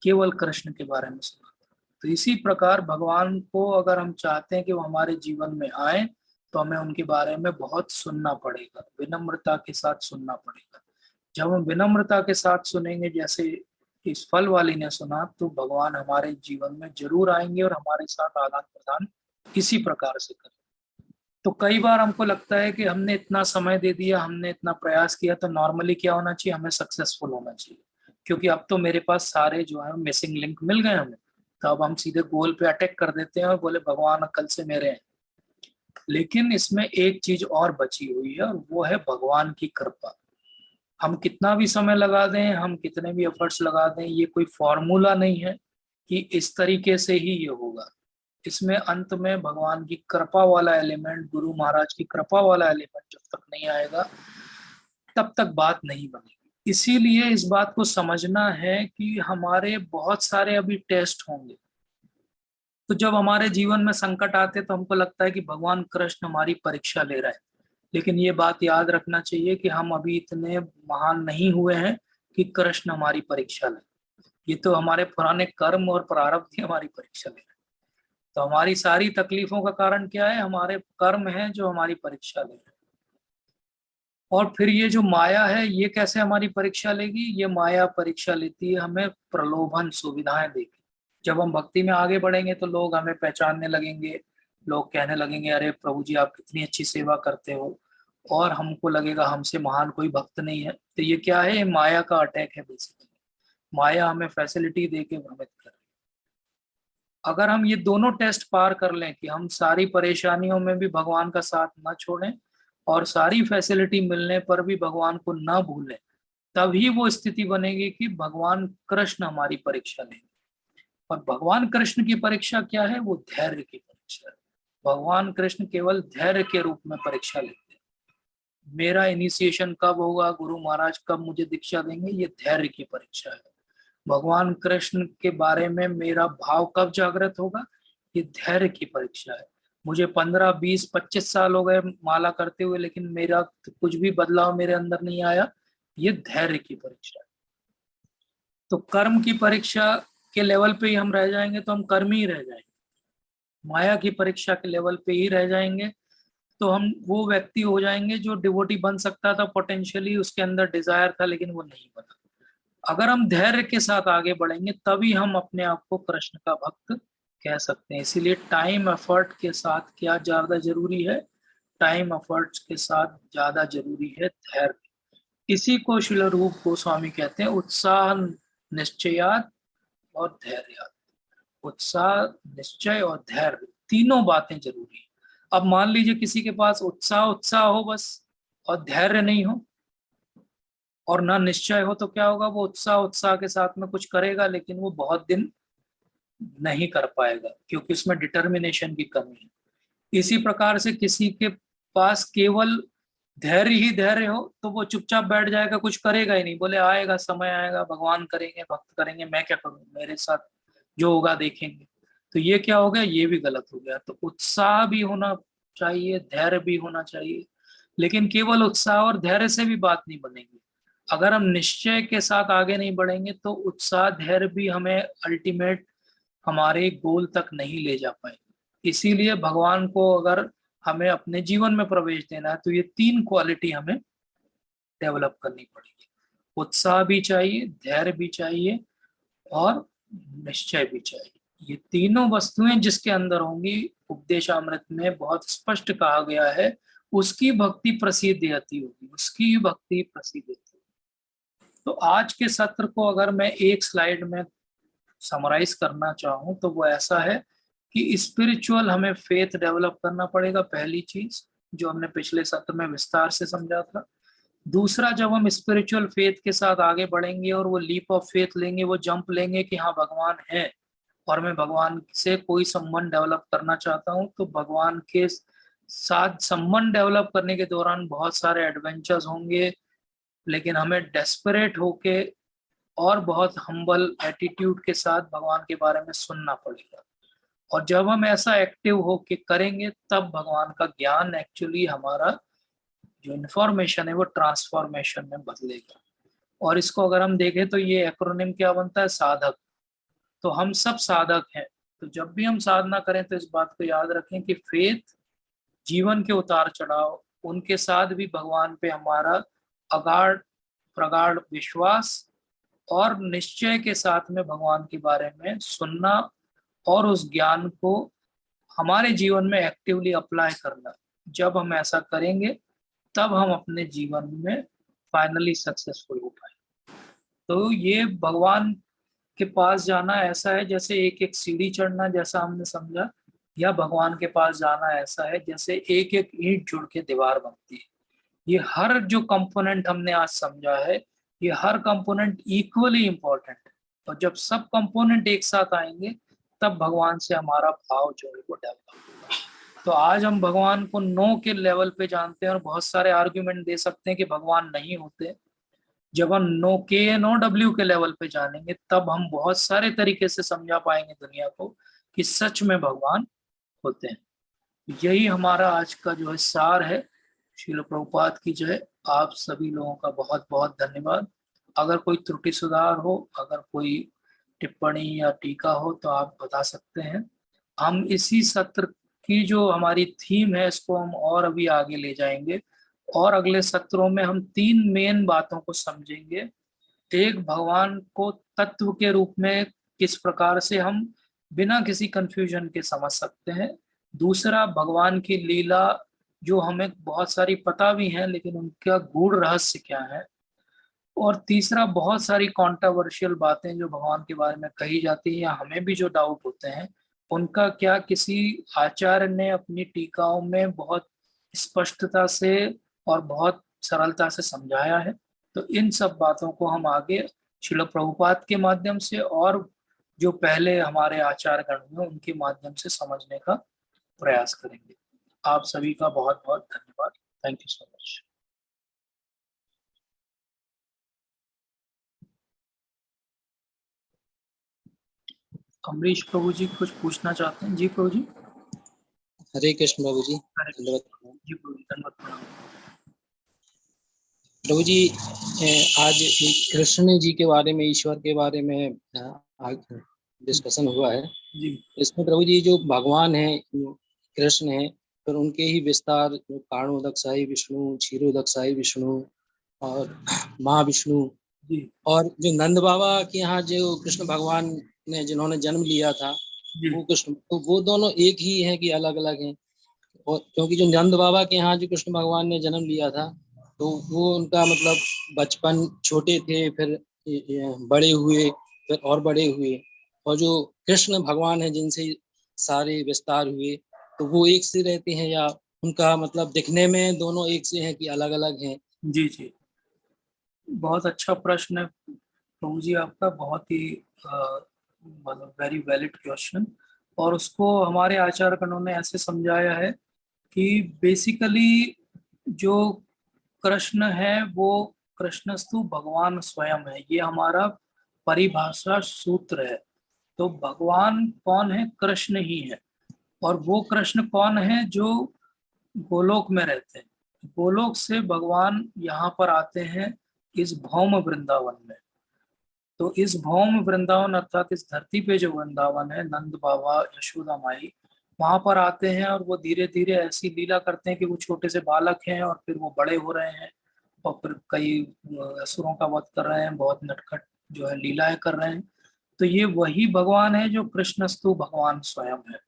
केवल कृष्ण के बारे में सुना था। तो इसी प्रकार भगवान को अगर हम चाहते हैं कि वो हमारे जीवन में आए, तो हमें उनके बारे में बहुत सुनना पड़ेगा, विनम्रता के साथ सुनना पड़ेगा। जब हम विनम्रता के साथ सुनेंगे, जैसे इस फल वाली ने सुना, तो भगवान हमारे जीवन में जरूर आएंगे और हमारे साथ आदान प्रदान इसी प्रकार से करें। तो कई बार हमको लगता है कि हमने इतना समय दे दिया, हमने इतना प्रयास किया, तो नॉर्मली क्या होना चाहिए, हमें सक्सेसफुल होना चाहिए, क्योंकि अब तो मेरे पास सारे जो है मिसिंग लिंक मिल गए हमें। तो अब हम सीधे गोल पे अटैक कर देते हैं और बोले भगवान कल से मेरे हैं। लेकिन इसमें एक चीज और बची हुई है, और वो है भगवान की कृपा। हम कितना भी समय लगा दें, हम कितने भी एफर्ट्स लगा दें, ये कोई फॉर्मूला नहीं है कि इस तरीके से ही ये होगा। इसमें अंत में भगवान की कृपा वाला एलिमेंट, गुरु महाराज की कृपा वाला एलिमेंट जब तक नहीं आएगा तब तक बात नहीं बनेगी। इसीलिए इस बात को समझना है कि हमारे बहुत सारे अभी टेस्ट होंगे। तो जब हमारे जीवन में संकट आते तो हमको लगता है कि भगवान कृष्ण हमारी परीक्षा ले रहा है। लेकिन ये बात याद रखना चाहिए कि हम अभी इतने महान नहीं हुए हैं कि कृष्ण हमारी परीक्षा ले। ये तो हमारे पुराने कर्म और प्रारब्ध ही हमारी परीक्षा ले रहे हैं। तो हमारी सारी तकलीफों का कारण क्या है, हमारे कर्म है जो हमारी परीक्षा ले रहे हैं। और फिर ये जो माया है, ये कैसे हमारी परीक्षा लेगी, ये माया परीक्षा लेती है हमें प्रलोभन सुविधाएं देगी। जब हम भक्ति में आगे बढ़ेंगे तो लोग हमें पहचानने लगेंगे, लोग कहने लगेंगे अरे प्रभु जी आप कितनी अच्छी सेवा करते हो, और हमको लगेगा हमसे महान कोई भक्त नहीं है। तो ये क्या है, ये माया का अटैक है बेसिकली। माया हमें फैसिलिटी दे के भ्रमित कर रही है। अगर हम ये दोनों टेस्ट पार कर लें कि हम सारी परेशानियों में भी भगवान का साथ न छोड़ें और सारी फैसिलिटी मिलने पर भी भगवान को न भूलें, तभी वो स्थिति बनेगी कि भगवान कृष्ण हमारी परीक्षा लेंगे। और भगवान कृष्ण की परीक्षा क्या है, वो धैर्य की परीक्षा है। भगवान कृष्ण केवल धैर्य के रूप में परीक्षा लेते हैं। मेरा इनिशिएशन कब होगा, गुरु महाराज कब मुझे दीक्षा देंगे, ये धैर्य की परीक्षा है। भगवान कृष्ण के बारे में मेरा भाव कब जागृत होगा, ये धैर्य की परीक्षा है। मुझे 15, 20, 25 साल हो गए माला करते हुए, लेकिन मेरा कुछ भी बदलाव मेरे अंदर नहीं आया, ये धैर्य की परीक्षा है। तो कर्म की परीक्षा के लेवल पे ही हम रह जाएंगे तो हम कर्म ही रह जाएंगे। माया की परीक्षा के लेवल पे ही रह जाएंगे तो हम वो व्यक्ति हो जाएंगे जो डिवोटी बन सकता था, पोटेंशियली उसके अंदर डिजायर था लेकिन वो नहीं बना। अगर हम धैर्य के साथ आगे बढ़ेंगे तभी हम अपने आप को कृष्ण का भक्त कह सकते हैं। इसीलिए टाइम एफर्ट के साथ क्या ज्यादा जरूरी है, टाइम एफर्ट्स के साथ ज्यादा जरूरी है धैर्य। इसी को श्रील रूप गोस्वामी कहते हैं उत्साह निश्चयात और धैर्य। उत्साह, निश्चय और धैर्य, तीनों बातें जरूरी है। अब मान लीजिए किसी के पास उत्साह उत्साह हो बस, और धैर्य नहीं हो और ना निश्चय हो, तो क्या होगा, वो उत्साह उत्साह के साथ में कुछ करेगा लेकिन वो बहुत दिन नहीं कर पाएगा, क्योंकि उसमें डिटर्मिनेशन की कमी है। इसी प्रकार से किसी के पास केवल धैर्य ही धैर्य हो तो वो चुपचाप बैठ जाएगा, कुछ करेगा ही नहीं, बोले आएगा समय आएगा, भगवान करेंगे, भक्त करेंगे, मैं क्या करूं, मेरे साथ जो होगा देखेंगे। तो ये क्या हो गया, ये भी गलत हो गया। तो उत्साह भी होना चाहिए, धैर्य भी होना चाहिए, लेकिन केवल उत्साह और धैर्य से भी बात नहीं बनेगी। अगर हम निश्चय के साथ आगे नहीं बढ़ेंगे तो उत्साह धैर्य भी हमें अल्टीमेट हमारे गोल तक नहीं ले जा पाएंगे। इसीलिए भगवान को अगर हमें अपने जीवन में प्रवेश देना है तो ये तीन क्वालिटी हमें डेवलप करनी पड़ेगी। उत्साह भी चाहिए, धैर्य भी चाहिए और निश्चय भी चाहिए। ये तीनों वस्तुएं जिसके अंदर होंगी, उपदेशामृत में बहुत स्पष्ट कहा गया है, उसकी भक्ति प्रसिद्ध अति होगी, उसकी भक्ति प्रसिद्ध होगी। तो आज के सत्र को अगर मैं एक स्लाइड में समराइज करना चाहूँ तो वो ऐसा है कि स्पिरिचुअल हमें फेथ डेवलप करना पड़ेगा, पहली चीज जो हमने पिछले सत्र में विस्तार से समझा था। दूसरा, जब हम स्पिरिचुअल फेथ के साथ आगे बढ़ेंगे और वो लीप ऑफ फेथ लेंगे, वो जंप लेंगे कि हाँ भगवान है और मैं भगवान से कोई संबंध डेवलप करना चाहता हूँ, तो भगवान के साथ संबंध डेवलप करने के दौरान बहुत सारे एडवेंचर्स होंगे, लेकिन हमें डेस्परेट होके और बहुत हम्बल एटीट्यूड के साथ भगवान के बारे में सुनना पड़ेगा। और जब हम ऐसा एक्टिव होके करेंगे तब भगवान का ज्ञान एक्चुअली हमारा जो इन्फॉर्मेशन है वो ट्रांसफॉर्मेशन में बदलेगा। और इसको अगर हम देखें तो ये एक्रोनिम क्या बनता है, साधक। तो हम सब साधक हैं। तो जब भी हम साधना करें तो इस बात को याद रखें कि फेथ, जीवन के उतार चढ़ाव, उनके साथ भी भगवान पे हमारा अगाढ़ प्रगाढ़ विश्वास और निश्चय के साथ में भगवान के बारे में सुनना और उस ज्ञान को हमारे जीवन में एक्टिवली अप्लाई करना, जब हम ऐसा करेंगे तब हम अपने जीवन में फाइनली सक्सेसफुल हो पाएंगे। तो ये भगवान के पास जाना ऐसा है जैसे एक एक सीढ़ी चढ़ना, जैसा हमने समझा, या भगवान के पास जाना ऐसा है जैसे एक एक ईंट जुड़ के दीवार बनती है। ये हर जो कंपोनेंट हमने आज समझा है, ये हर कंपोनेंट इक्वली इम्पोर्टेंट है। और जब सब कंपोनेंट एक साथ आएंगे तब भगवान से हमारा भाव जो है वो डेवलप होगा। तो आज हम भगवान को नो के लेवल पे जानते हैं और बहुत सारे आर्ग्यूमेंट दे सकते हैं कि भगवान नहीं होते। जब हम नो के नो डब्ल्यू के लेवल पे जानेंगे तब हम बहुत सारे तरीके से समझा पाएंगे दुनिया को कि सच में भगवान होते हैं। यही हमारा आज का जो है सार है। श्रील प्रभुपाद की जय। आप सभी लोगों का बहुत बहुत धन्यवाद। अगर कोई त्रुटि सुधार हो, अगर कोई टिप्पणी या टीका हो तो आप बता सकते हैं। हम इसी सत्र की जो हमारी थीम है इसको हम और अभी आगे ले जाएंगे और अगले सत्रों में हम 3 मेन बातों को समझेंगे। एक, भगवान को तत्व के रूप में किस प्रकार से हम बिना किसी कंफ्यूजन के समझ सकते हैं। दूसरा, भगवान की लीला जो हमें बहुत सारी पता भी है लेकिन उनका गूढ़ रहस्य क्या है। और तीसरा, बहुत सारी कॉन्ट्रोवर्शियल बातें जो भगवान के बारे में कही जाती है या हमें भी जो डाउट होते हैं उनका क्या किसी आचार्य ने अपनी टीकाओं में बहुत स्पष्टता से और बहुत सरलता से समझाया है। तो इन सब बातों को हम आगे श्रील प्रभुपाद के माध्यम से और जो पहले हमारे आचार्य गण हुए उनके माध्यम से समझने का प्रयास करेंगे। आप सभी का बहुत बहुत धन्यवाद। Thank you so much. Amrish Prabhu ji कुछ पूछना चाहते हैं? जी प्रभु जी। हरे कृष्ण प्रभु जी। हरे कृष्ण। जी प्रभु जी, धन्यवाद प्रणाम। प्रभु जी, आज कृष्ण जी के बारे में, ईश्वर के बारे में डिस्कशन हुआ है। जी इसमें प्रभु जी जो भगवान है, कृष्ण है, फिर उनके ही विस्तार कारणोदकशाही विष्णु, क्षीरोदकशाही विष्णु और महाविष्णु, जी और जो नंद बाबा के यहाँ जो कृष्ण भगवान ने जिन्होंने जन्म लिया था जी वो कृष्ण, तो वो दोनों एक ही हैं कि अलग अलग हैं? और क्योंकि जो नंद बाबा के यहाँ जो कृष्ण भगवान ने जन्म लिया था तो वो उनका मतलब बचपन छोटे थे, फिर बड़े हुए, फिर और बड़े हुए, और जो कृष्ण भगवान है जिनसे सारे विस्तार हुए तो वो एक से रहते हैं, या उनका मतलब दिखने में दोनों एक से हैं कि अलग अलग हैं? जी जी, बहुत अच्छा प्रश्न है प्रभु जी आपका। बहुत ही मतलब वेरी वैलिड क्वेश्चन। और उसको हमारे आचार्य गणों ने ऐसे समझाया है कि बेसिकली जो कृष्ण है वो कृष्णस्तु भगवान स्वयं है। ये हमारा परिभाषा सूत्र है। तो भगवान कौन है? कृष्ण ही है। और वो कृष्ण कौन है? जो गोलोक में रहते हैं। गोलोक से भगवान यहाँ पर आते हैं इस भौम वृंदावन में। तो इस भौम वृंदावन अर्थात इस धरती पे जो वृंदावन है, नंद बाबा यशोदा माई वहां पर आते हैं और वो धीरे धीरे ऐसी लीला करते हैं कि वो छोटे से बालक हैं और फिर वो बड़े हो रहे हैं और फिर कई असुरों का वध कर रहे हैं, बहुत नटखट जो है लीलाएं कर रहे हैं। तो ये वही भगवान है जो कृष्णस्तु भगवान स्वयं है।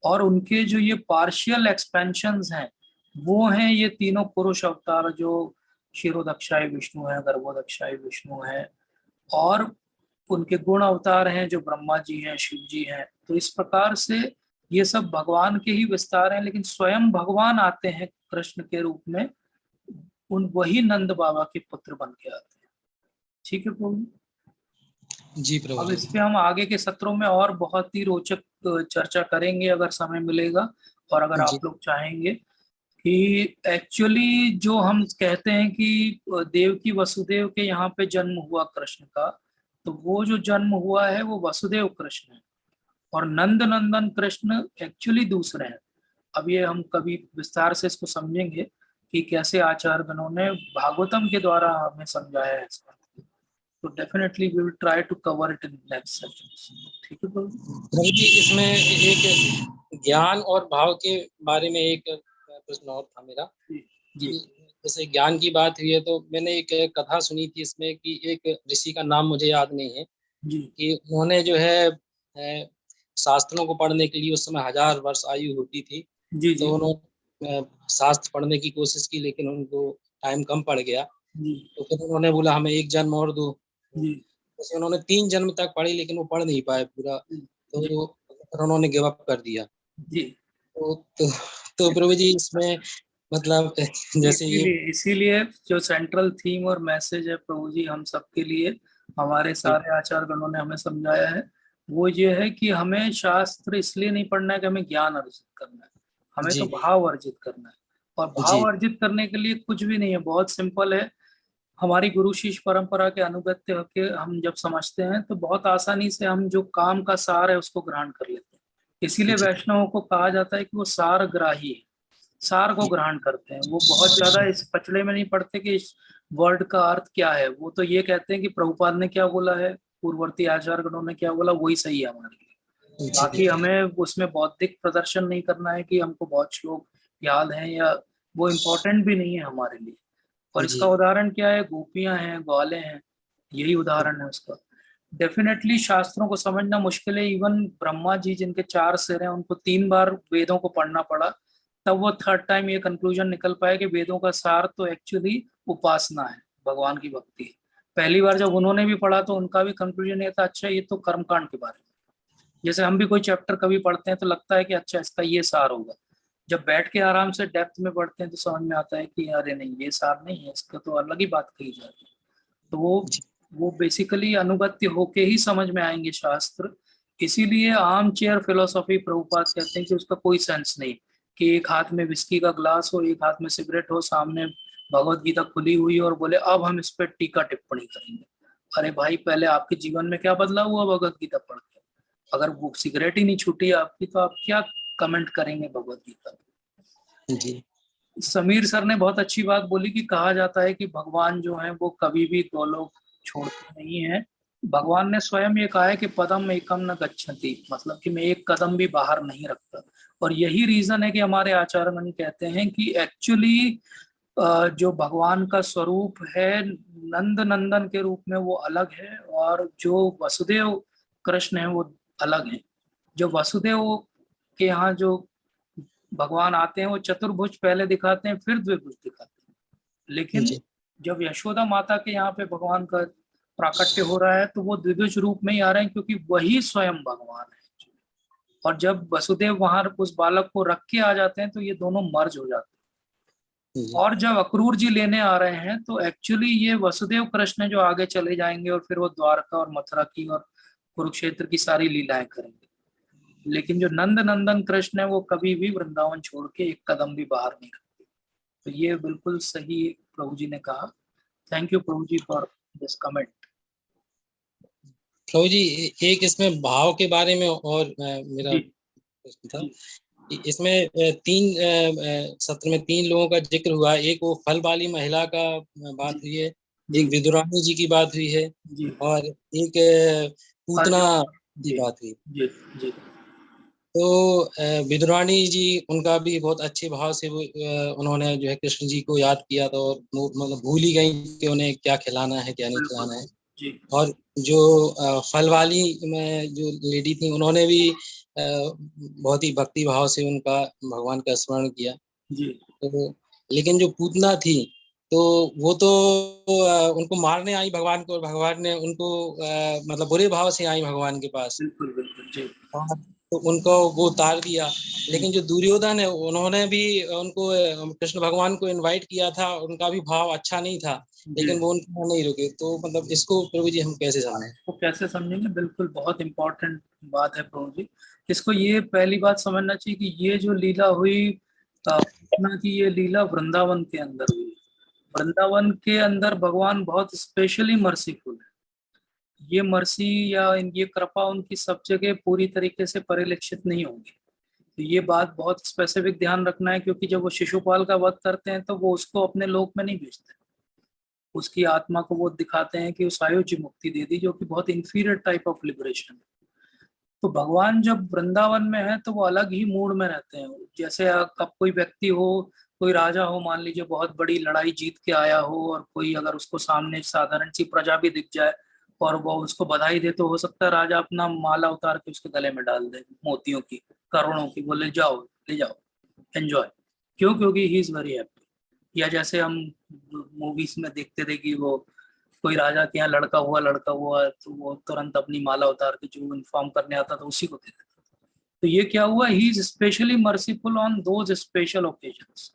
और उनके जो ये पार्शियल एक्सपेंशंस हैं वो हैं ये तीनों पुरुष अवतार जो क्षीरोदक्षाई विष्णु है, गर्भोदक्षाई विष्णु है, और उनके गुण अवतार हैं जो ब्रह्मा जी हैं, शिव जी हैं। तो इस प्रकार से ये सब भगवान के ही विस्तार हैं, लेकिन स्वयं भगवान आते हैं कृष्ण के रूप में। उन वही नंद बाबा के पुत्र बन के आते हैं। ठीक है प्रभु। जी प्रभु अब जी। इस पे हम आगे के सत्रों में और बहुत ही रोचक चर्चा करेंगे अगर समय मिलेगा और अगर जी आप लोग चाहेंगे। कि एक्चुअली जो हम कहते हैं कि देव की वसुदेव के यहाँ पे जन्म हुआ कृष्ण का, तो वो जो जन्म हुआ है वो वसुदेव कृष्ण है। और नंद नंदन कृष्ण एक्चुअली दूसरे हैं। अब ये हम कभी विस्तार से इसको समझेंगे कि कैसे आचार्य गणों ने भागवतम के द्वारा हमें समझाया है इसका। तो definitely we will try to cover it in next session. ठीक है प्रभु? प्रभु जी, इसमें एक ज्ञान और भाव के बारे में एक प्रश्न और था मेरा जी जी कि जैसे ज्ञान की बात हुई है तो मैंने एक कथा सुनी थी इसमें कि एक ऋषि का नाम मुझे याद नहीं है जी कि उन्होंने जो है शास्त्रों को पढ़ने के लिए उस समय 1000 वर्ष आयु होती थी। जी तो जी उन्होंने शास्त्र पढ़ने की कोशिश की, लेकिन उनको टाइम कम पड़ गया। जी तो फिर उन्होंने बोला हमें एक जन्म और दो। जी जैसे उन्होंने 3 जन्म तक पढ़ी, लेकिन वो पढ़ नहीं पाए पूरा। जी तो फिर उन्होंने गिव अप कर दिया। जी। तो तो, तो प्रभु जी इसमें मतलब जैसे ये इसीलिए जो सेंट्रल थीम और मैसेज है प्रभु जी हम सबके लिए, हमारे सारे आचार्य गणों ने हमें समझाया है, वो ये है कि हमें शास्त्र इसलिए नहीं पढ़ना है कि हमें ज्ञान अर्जित करना है, हमें तो जी भाव अर्जित करना है। और भाव जी अर्जित करने के लिए कुछ भी नहीं है, बहुत सिंपल है। हमारी गुरु शिष्य परंपरा के अनुगत्य होके हम जब समझते हैं तो बहुत आसानी से हम जो काम का सार है उसको ग्रहण कर लेते हैं। इसीलिए जी वैष्णवों को कहा जाता है कि वो सार ग्राही है, सार को ग्रहण करते हैं। वो बहुत ज्यादा इस पचड़े में नहीं पड़ते कि इस वर्ड का अर्थ क्या है, वो तो ये कहते हैं कि प्रभुपाद ने क्या बोला है, पूर्ववर्ती आचार्य गणों ने क्या बोला, वही सही है हमारे लिए। जी बाकी हमें उसमें बौद्धिक प्रदर्शन नहीं करना है कि हमको बहुत श्लोक याद हैं, या वो इम्पोर्टेंट भी नहीं है हमारे लिए। और जी इसका उदाहरण क्या है, गोपियां हैं, ग्वाले हैं, यही उदाहरण है उसका। डेफिनेटली शास्त्रों को समझना मुश्किल है। इवन ब्रह्मा जी जिनके 4 सिर हैं, उनको 3 बार वेदों को पढ़ना पड़ा, तब वो थर्ड टाइम ये कंक्लूजन निकल पाया कि वेदों का सार तो एक्चुअली उपासना है, भगवान की भक्ति है। पहली बार जब उन्होंने भी पढ़ा तो उनका भी कंक्लूजन ये था, अच्छा ये तो कर्मकांड के बारे में। जैसे हम भी कोई चैप्टर कभी पढ़ते हैं तो लगता है कि अच्छा इसका ये सार होगा, जब बैठ के आराम से डेप्थ में पढ़ते हैं तो समझ में आता है कि अरे नहीं, ये सार नहीं है, इसका तो अलग ही बात कही जा रही है। तो वो बेसिकली अनुगत्य होके ही समझ में आएंगे शास्त्र। इसीलिए आर्म चेयर फिलोसॉफी प्रभुपाद कहते हैं कि उसका कोई सेंस नहीं, कि एक हाथ में विस्की का ग्लास हो, एक हाथ में सिगरेट हो, सामने भगवत गीता खुली हुई हो और बोले अब हम इस पर टीका टिप्पणी करेंगे। अरे भाई, पहले आपके जीवन में क्या बदलाव हुआ भगवत गीता पढ़ के? अगर वो सिगरेट ही नहीं छूटी आपकी तो आप क्या कमेंट करेंगे भगवत गीता? जी समीर सर ने बहुत अच्छी बात बोली कि कहा जाता है कि भगवान जो है वो कभी भी गोलोक छोड़ते नहीं है। भगवान ने स्वयं ये कहा है कि पदम एकम न गच्छति, मतलब कि मैं एक कदम भी बाहर नहीं रखता। और यही रीजन है कि हमारे आचार्यगण कहते हैं कि एक्चुअली जो भगवान का स्वरूप है नंद नंदन के रूप में वो अलग है, और जो वसुदेव कृष्ण है वो अलग है। जो वसुदेव के यहाँ जो भगवान आते हैं वो चतुर्भुज पहले दिखाते हैं, फिर द्विभुज दिखाते हैं। लेकिन जी जब यशोदा माता के यहाँ पे भगवान का प्राकट्य हो रहा है तो वो द्विभुज रूप में ही आ रहे हैं, क्योंकि वही स्वयं भगवान है। और जब वसुदेव वहां उस बालक को रख के आ जाते हैं तो ये दोनों मर्ज हो जाते जी हैं। और जब अक्रूर जी लेने आ रहे हैं तो एक्चुअली ये वसुदेव कृष्ण जो आगे चले जाएंगे और फिर वो द्वारका और मथुरा की और कुरुक्षेत्र की सारी लीलाएं करेंगे। लेकिन जो नंद नंदन कृष्ण है वो कभी भी वृंदावन छोड़ के एक कदम भी बाहर नहीं रखते। तो ये बिल्कुल सही प्रभु जी ने कहा। Thank you Prabhu ji for this comment. Prabhu ji एक इसमें भाव के बारे में और मेरा जी प्रश्न था। जी इसमें तीन सत्र में 3 लोगों का जिक्र हुआ। एक वो फल वाली महिला का बात जी हुई है, जी एक विदुरानी जी की बात हुई है, जी और एक पूतना अर्जुन। की जी बात हुई। जी जी तो विदुरानी जी उनका भी बहुत अच्छे भाव से वो उन्होंने जो है कृष्ण जी को याद किया था, और मतलब भूल ही गई कि उन्हें क्या खिलाना है क्या नहीं बिल्कुल। खिलाना है। जी और जो फल वाली में जो लेडी थी उन्होंने भी बहुत ही भक्ति भाव से उनका भगवान का स्मरण किया। जी तो लेकिन जो पूतना थी, तो वो तो उनको मारने आई भगवान को, और भगवान ने उनको मतलब बुरे भाव से आई भगवान के पास, बिल्कुल बिल्कुल। जी और तो उनको वो उतार दिया। लेकिन जो दुर्योधन है उन्होंने भी उनको कृष्ण भगवान को इनवाइट किया था, उनका भी भाव अच्छा नहीं था, जी। लेकिन वो उनको नहीं रुके। तो मतलब इसको प्रभु जी हम कैसे आप समझें? इसको कैसे समझेंगे? बिल्कुल बहुत इंपॉर्टेंट बात है प्रभु जी। इसको ये पहली बात समझना चाहिए कि ये जो लीला हुई पूतना की, ये लीला वृंदावन के अंदर हुई। वृंदावन के अंदर भगवान बहुत स्पेशली मर्सीफुल है। ये मर्सी या ये कृपा उनकी सब जगह पूरी तरीके से परिलक्षित नहीं होगी। तो ये बात बहुत स्पेसिफिक ध्यान रखना है, क्योंकि जब वो शिशुपाल का वध करते हैं तो वो उसको अपने लोक में नहीं भेजते, उसकी आत्मा को वो दिखाते हैं कि उस आयुज्य मुक्ति दे दी, जो कि बहुत इंफीरियर टाइप ऑफ लिबरेशन है। तो भगवान जब वृंदावन में है तो वो अलग ही मूड में रहते हैं। जैसे कब कोई व्यक्ति हो, कोई राजा हो मान लीजिए, बहुत बड़ी लड़ाई जीत के आया हो, और कोई अगर उसको सामने साधारण सी प्रजा भी दिख जाए और वो उसको बधाई दे, तो हो सकता है राजा अपना माला उतार के उसके गले में डाल दे मोतियों की, करोड़ों की, बोले जाओ ले जाओ, एंजॉय। क्यों? क्योंकि ही इज वेरी हैप्पी। या जैसे हम मूवीज में देखते थे कि वो कोई राजा के यहाँ लड़का हुआ तो वो तुरंत अपनी माला उतार के जो इन्फॉर्म करने आता था उसी को दे देता। तो ये क्या हुआ, he is specially merciful on those special occasions.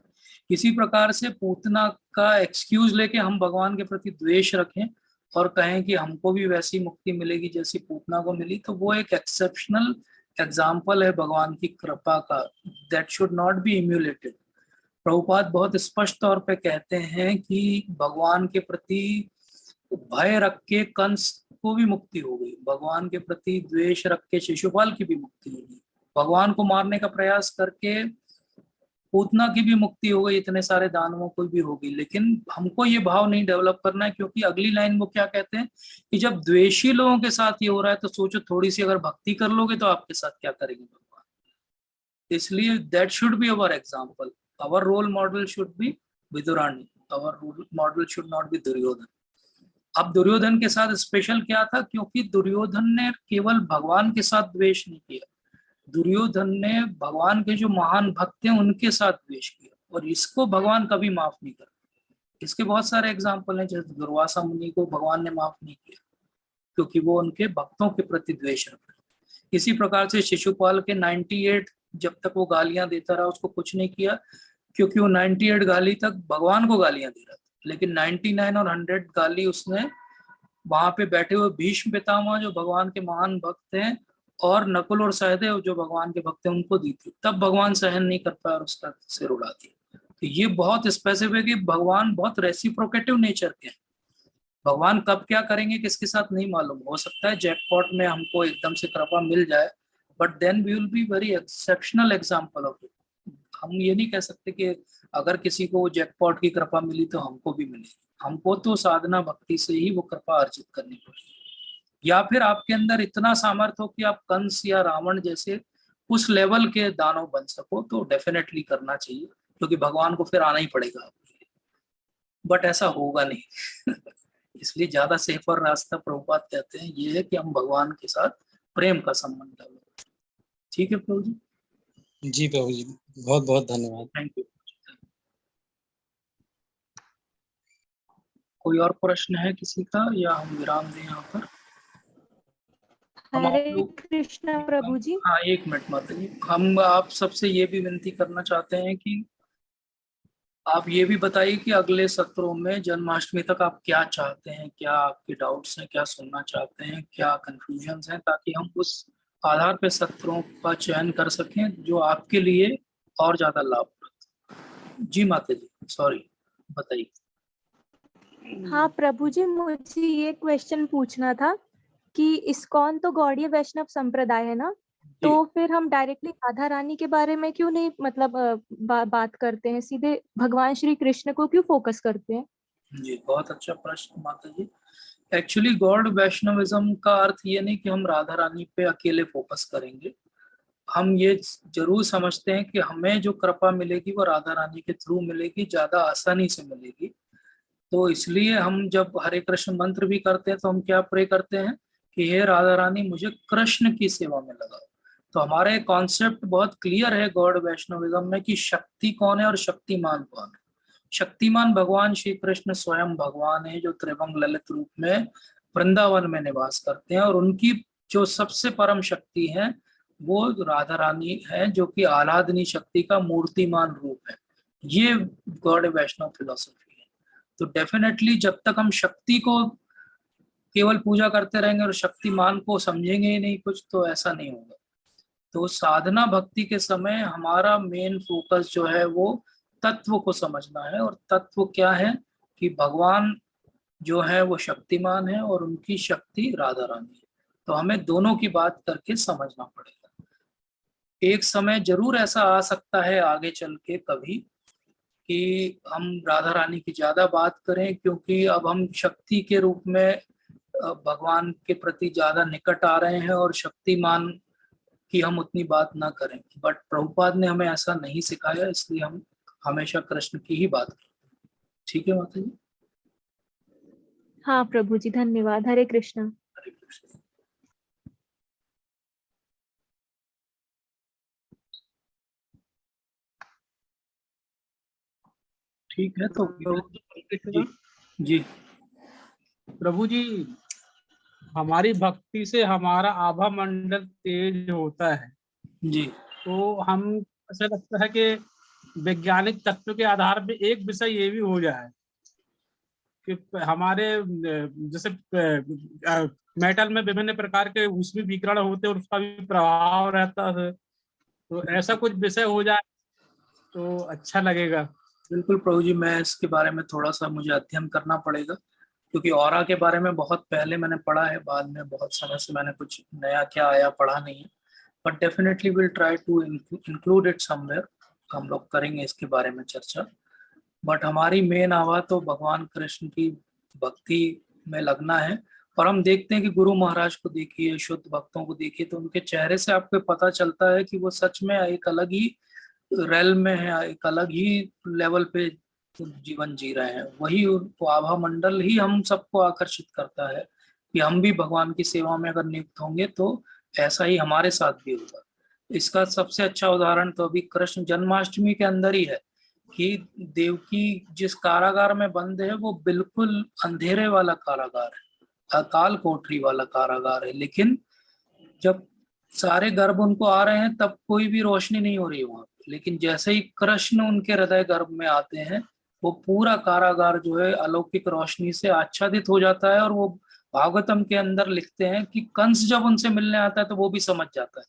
इसी प्रकार से पूतना का एक्सक्यूज लेके हम भगवान के प्रति द्वेष रखें और कहें कि हमको भी वैसी मुक्ति मिलेगी जैसी पूतना को मिली, तो वो एक एक्सेप्शनल एग्जाम्पल है भगवान की कृपा का। That should not be emulated. Prabhupada बहुत स्पष्ट तौर पे कहते हैं कि भगवान के प्रति भय रख के कंस को भी मुक्ति हो गई, भगवान के प्रति द्वेष रख के शिशुपाल की भी मुक्ति हो गई, भगवान को मारने का प्रयास करके पूतना की भी मुक्ति हो गई, इतने सारे दानवों को भी होगी। लेकिन हमको ये भाव नहीं डेवलप करना है, क्योंकि अगली लाइन वो क्या कहते हैं कि जब द्वेषी लोगों के साथ ये हो रहा है तो सोचो थोड़ी सी अगर भक्ति कर लोगे तो आपके साथ क्या करेंगे भगवान। इसलिए that should be our example. Our role model should be Vidurani, our role model should not be Duryodhan. अब दुर्योधन के साथ स्पेशल क्या था? क्योंकि दुर्योधन ने केवल भगवान के साथ द्वेष नहीं किया, दुर्योधन ने भगवान के जो महान भक्त हैं उनके साथ द्वेष किया, और इसको भगवान कभी माफ नहीं करते। इसके बहुत सारे एग्जाम्पल हैं, जैसे दुर्वासा मुनि को भगवान ने माफ नहीं किया क्योंकि वो उनके भक्तों के प्रति द्वेष रख रहे। इसी प्रकार से शिशुपाल के 98 जब तक वो गालियां देता रहा उसको कुछ नहीं किया, क्योंकि वो 98 गाली तक भगवान को गालियां दे रहा था। लेकिन 99 और 100 गाली उसने वहां पे बैठे हुए भीष्म पितामह जो भगवान के महान भक्त हैं और नकुल और सहदेव जो भगवान के भक्त हैं उनको दी थी। तब भगवान सहन नहीं कर पाया और उसका सिर उड़ा दिया। तो ये बहुत स्पेसिफिक है, भगवान बहुत रेसिप्रोकेटिव नेचर के हैं। भगवान कब क्या करेंगे किसके साथ नहीं मालूम, हो सकता है जैकपॉट में हमको एकदम से कृपा मिल जाए, but then we will be very exceptional example of it. हम ये नहीं कह सकते कि अगर किसी को जैकपॉट की कृपा मिली तो हमको भी मिलेगी। हमको तो साधना भक्ति से ही वो कृपा अर्जित करनी पड़ेगी, या फिर आपके अंदर इतना सामर्थ्य हो कि आप कंस या रावण जैसे उस लेवल के दानव बन सको, तो डेफिनेटली करना चाहिए, क्योंकि भगवान को फिर आना ही पड़ेगा आपके लिए। बट ऐसा होगा नहीं इसलिए ज्यादा सेफर रास्ता प्रभुपाद कहते हैं ये है कि हम भगवान के साथ प्रेम का संबंध डेवलप करें। ठीक है प्रभु जी। जी प्रभु जी, बहुत बहुत धन्यवाद। Thank you. कोई और प्रश्न है किसी का, या हम विराम दें यहाँ पर? हम आप हरे लोग, कृष्णा प्रभु जी। हाँ एक मिनट माता जी, हम आप सबसे ये भी विनती करना चाहते हैं कि आप ये भी बताइए कि अगले सत्रों में जन्माष्टमी तक आप क्या चाहते हैं, क्या आपके डाउट्स हैं, क्या सुनना चाहते हैं, क्या कंफ्यूजन्स हैं, ताकि हम उस आधार पे सत्रों का चयन कर सकें जो आपके लिए और ज्यादा लाभप्रद। जी माता जी, सॉरी, बताइए। हाँ प्रभु जी, मुझे ये क्वेश्चन पूछना था कि इस्कॉन तो गौड़ीय वैष्णव संप्रदाय है ना, जी तो फिर हम डायरेक्टली राधा रानी के बारे में क्यों नहीं मतलब बात करते हैं, सीधे भगवान श्री कृष्ण को क्यों फोकस करते हैं? जी, बहुत अच्छा प्रश्न माता जी। एक्चुअली गॉड वैष्णविज्म का अर्थ ये नहीं कि हम राधा रानी पे अकेले फोकस करेंगे। हम ये जरूर समझते हैं कि हमें जो कृपा मिलेगी वो राधा रानी के थ्रू मिलेगी, ज्यादा आसानी से मिलेगी। तो इसलिए हम जब हरे कृष्ण मंत्र भी करते हैं तो हम क्या प्रे करते हैं कि हे राधा रानी मुझे कृष्ण की सेवा में लगाओ। तो हमारे कॉन्सेप्ट बहुत क्लियर है गॉड वैष्णविज्म में कि शक्ति कौन है और शक्तिमान कौन है। शक्तिमान भगवान श्री कृष्ण स्वयं भगवान है जो त्रिभंग ललित रूप में वृंदावन में निवास करते हैं, और उनकी जो सबसे परम शक्ति है वो राधा रानी है, जो कि आराधनी शक्ति का मूर्तिमान रूप है। ये गॉड वैष्णव फिलोसफी है। तो डेफिनेटली जब तक हम शक्ति को केवल पूजा करते रहेंगे और शक्तिमान को समझेंगे ही नहीं कुछ, तो ऐसा नहीं होगा। तो साधना भक्ति के समय हमारा मेन फोकस जो है वो तत्व को समझना है, और तत्व क्या है कि भगवान जो है वो शक्तिमान है और उनकी शक्ति राधा रानी है। तो हमें दोनों की बात करके समझना पड़ेगा। एक समय जरूर ऐसा आ सकता है आगे चल के कभी कि हम राधा रानी की ज्यादा बात करें, क्योंकि अब हम शक्ति के रूप में भगवान के प्रति ज्यादा निकट आ रहे हैं और शक्तिमान की हम उतनी बात ना करें। बट प्रभुपाद ने हमें ऐसा नहीं सिखाया, इसलिए हम हमेशा कृष्ण की ही बात करते हैं। ठीक है माता जी। हाँ प्रभु जी, धन्यवाद। हरे कृष्णा। हरे कृष्ण। ठीक है, तो जी जी प्रभु जी, हमारी भक्ति से हमारा आभा मंडल तेज होता है, जी तो हम ऐसा लगता है कि वैज्ञानिक तत्व के आधार पे एक विषय ये भी हो जाए कि हमारे जैसे मेटल में विभिन्न प्रकार के उसमें विकिरण होते हैं और उसका भी प्रभाव रहता है, तो ऐसा कुछ विषय हो जाए तो अच्छा लगेगा। बिल्कुल प्रभु जी, मैं इसके बारे में थोड़ा सा मुझे अध्ययन करना पड़ेगा, क्योंकि ऑरा के बारे में बहुत पहले मैंने पढ़ा है, बाद में बहुत समय से मैंने कुछ नया क्या आया पढ़ा नहीं है, but definitely will try to include it somewhere. हम लोग करेंगे इसके बारे में चर्चा। बट हमारी मेन आवाज तो भगवान कृष्ण की भक्ति में लगना है। और हम देखते हैं कि गुरु महाराज को देखिए, शुद्ध भक्तों को देखिए, तो उनके चेहरे से आपको पता चलता है कि वो सच में एक अलग ही रेल में है, एक अलग ही लेवल पे जीवन जी रहे हैं। वही उनको आभा मंडल ही हम सबको आकर्षित करता है कि हम भी भगवान की सेवा में अगर नियुक्त होंगे तो ऐसा ही हमारे साथ भी होगा। इसका सबसे अच्छा उदाहरण तो अभी कृष्ण जन्माष्टमी के अंदर ही है कि देवकी जिस कारागार में बंद है वो बिल्कुल अंधेरे वाला कारागार है, अकाल कोठरी वाला कारागार है, लेकिन जब सारे गर्भ उनको आ रहे हैं तब कोई भी रोशनी नहीं हो रही वहां पे। लेकिन जैसे ही कृष्ण उनके हृदय गर्भ में आते हैं, वो पूरा कारागार जो है अलौकिक रोशनी से आच्छादित हो जाता है। और वो भागवतम के अंदर लिखते हैं कि कंस जब उनसे मिलने आता है तो वो भी समझ जाता है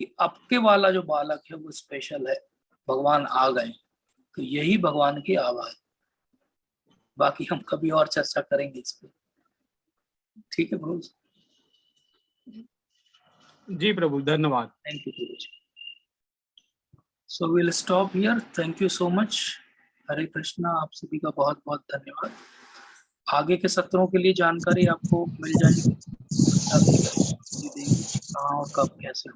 कि अब के वाला जो बालक है वो स्पेशल है, भगवान आ गए। तो यही भगवान की आवाज। बाकी हम कभी और चर्चा करेंगे इस पे। ठीक है प्रभु। जी प्रभु, धन्यवाद। Thank you Prabhu ji. So will stop here. Thank you so much. Hare Krishna. आप सभी का बहुत बहुत धन्यवाद। आगे के सत्रों के लिए जानकारी आपको मिल जाएगी, कहाँ और कब कैसे।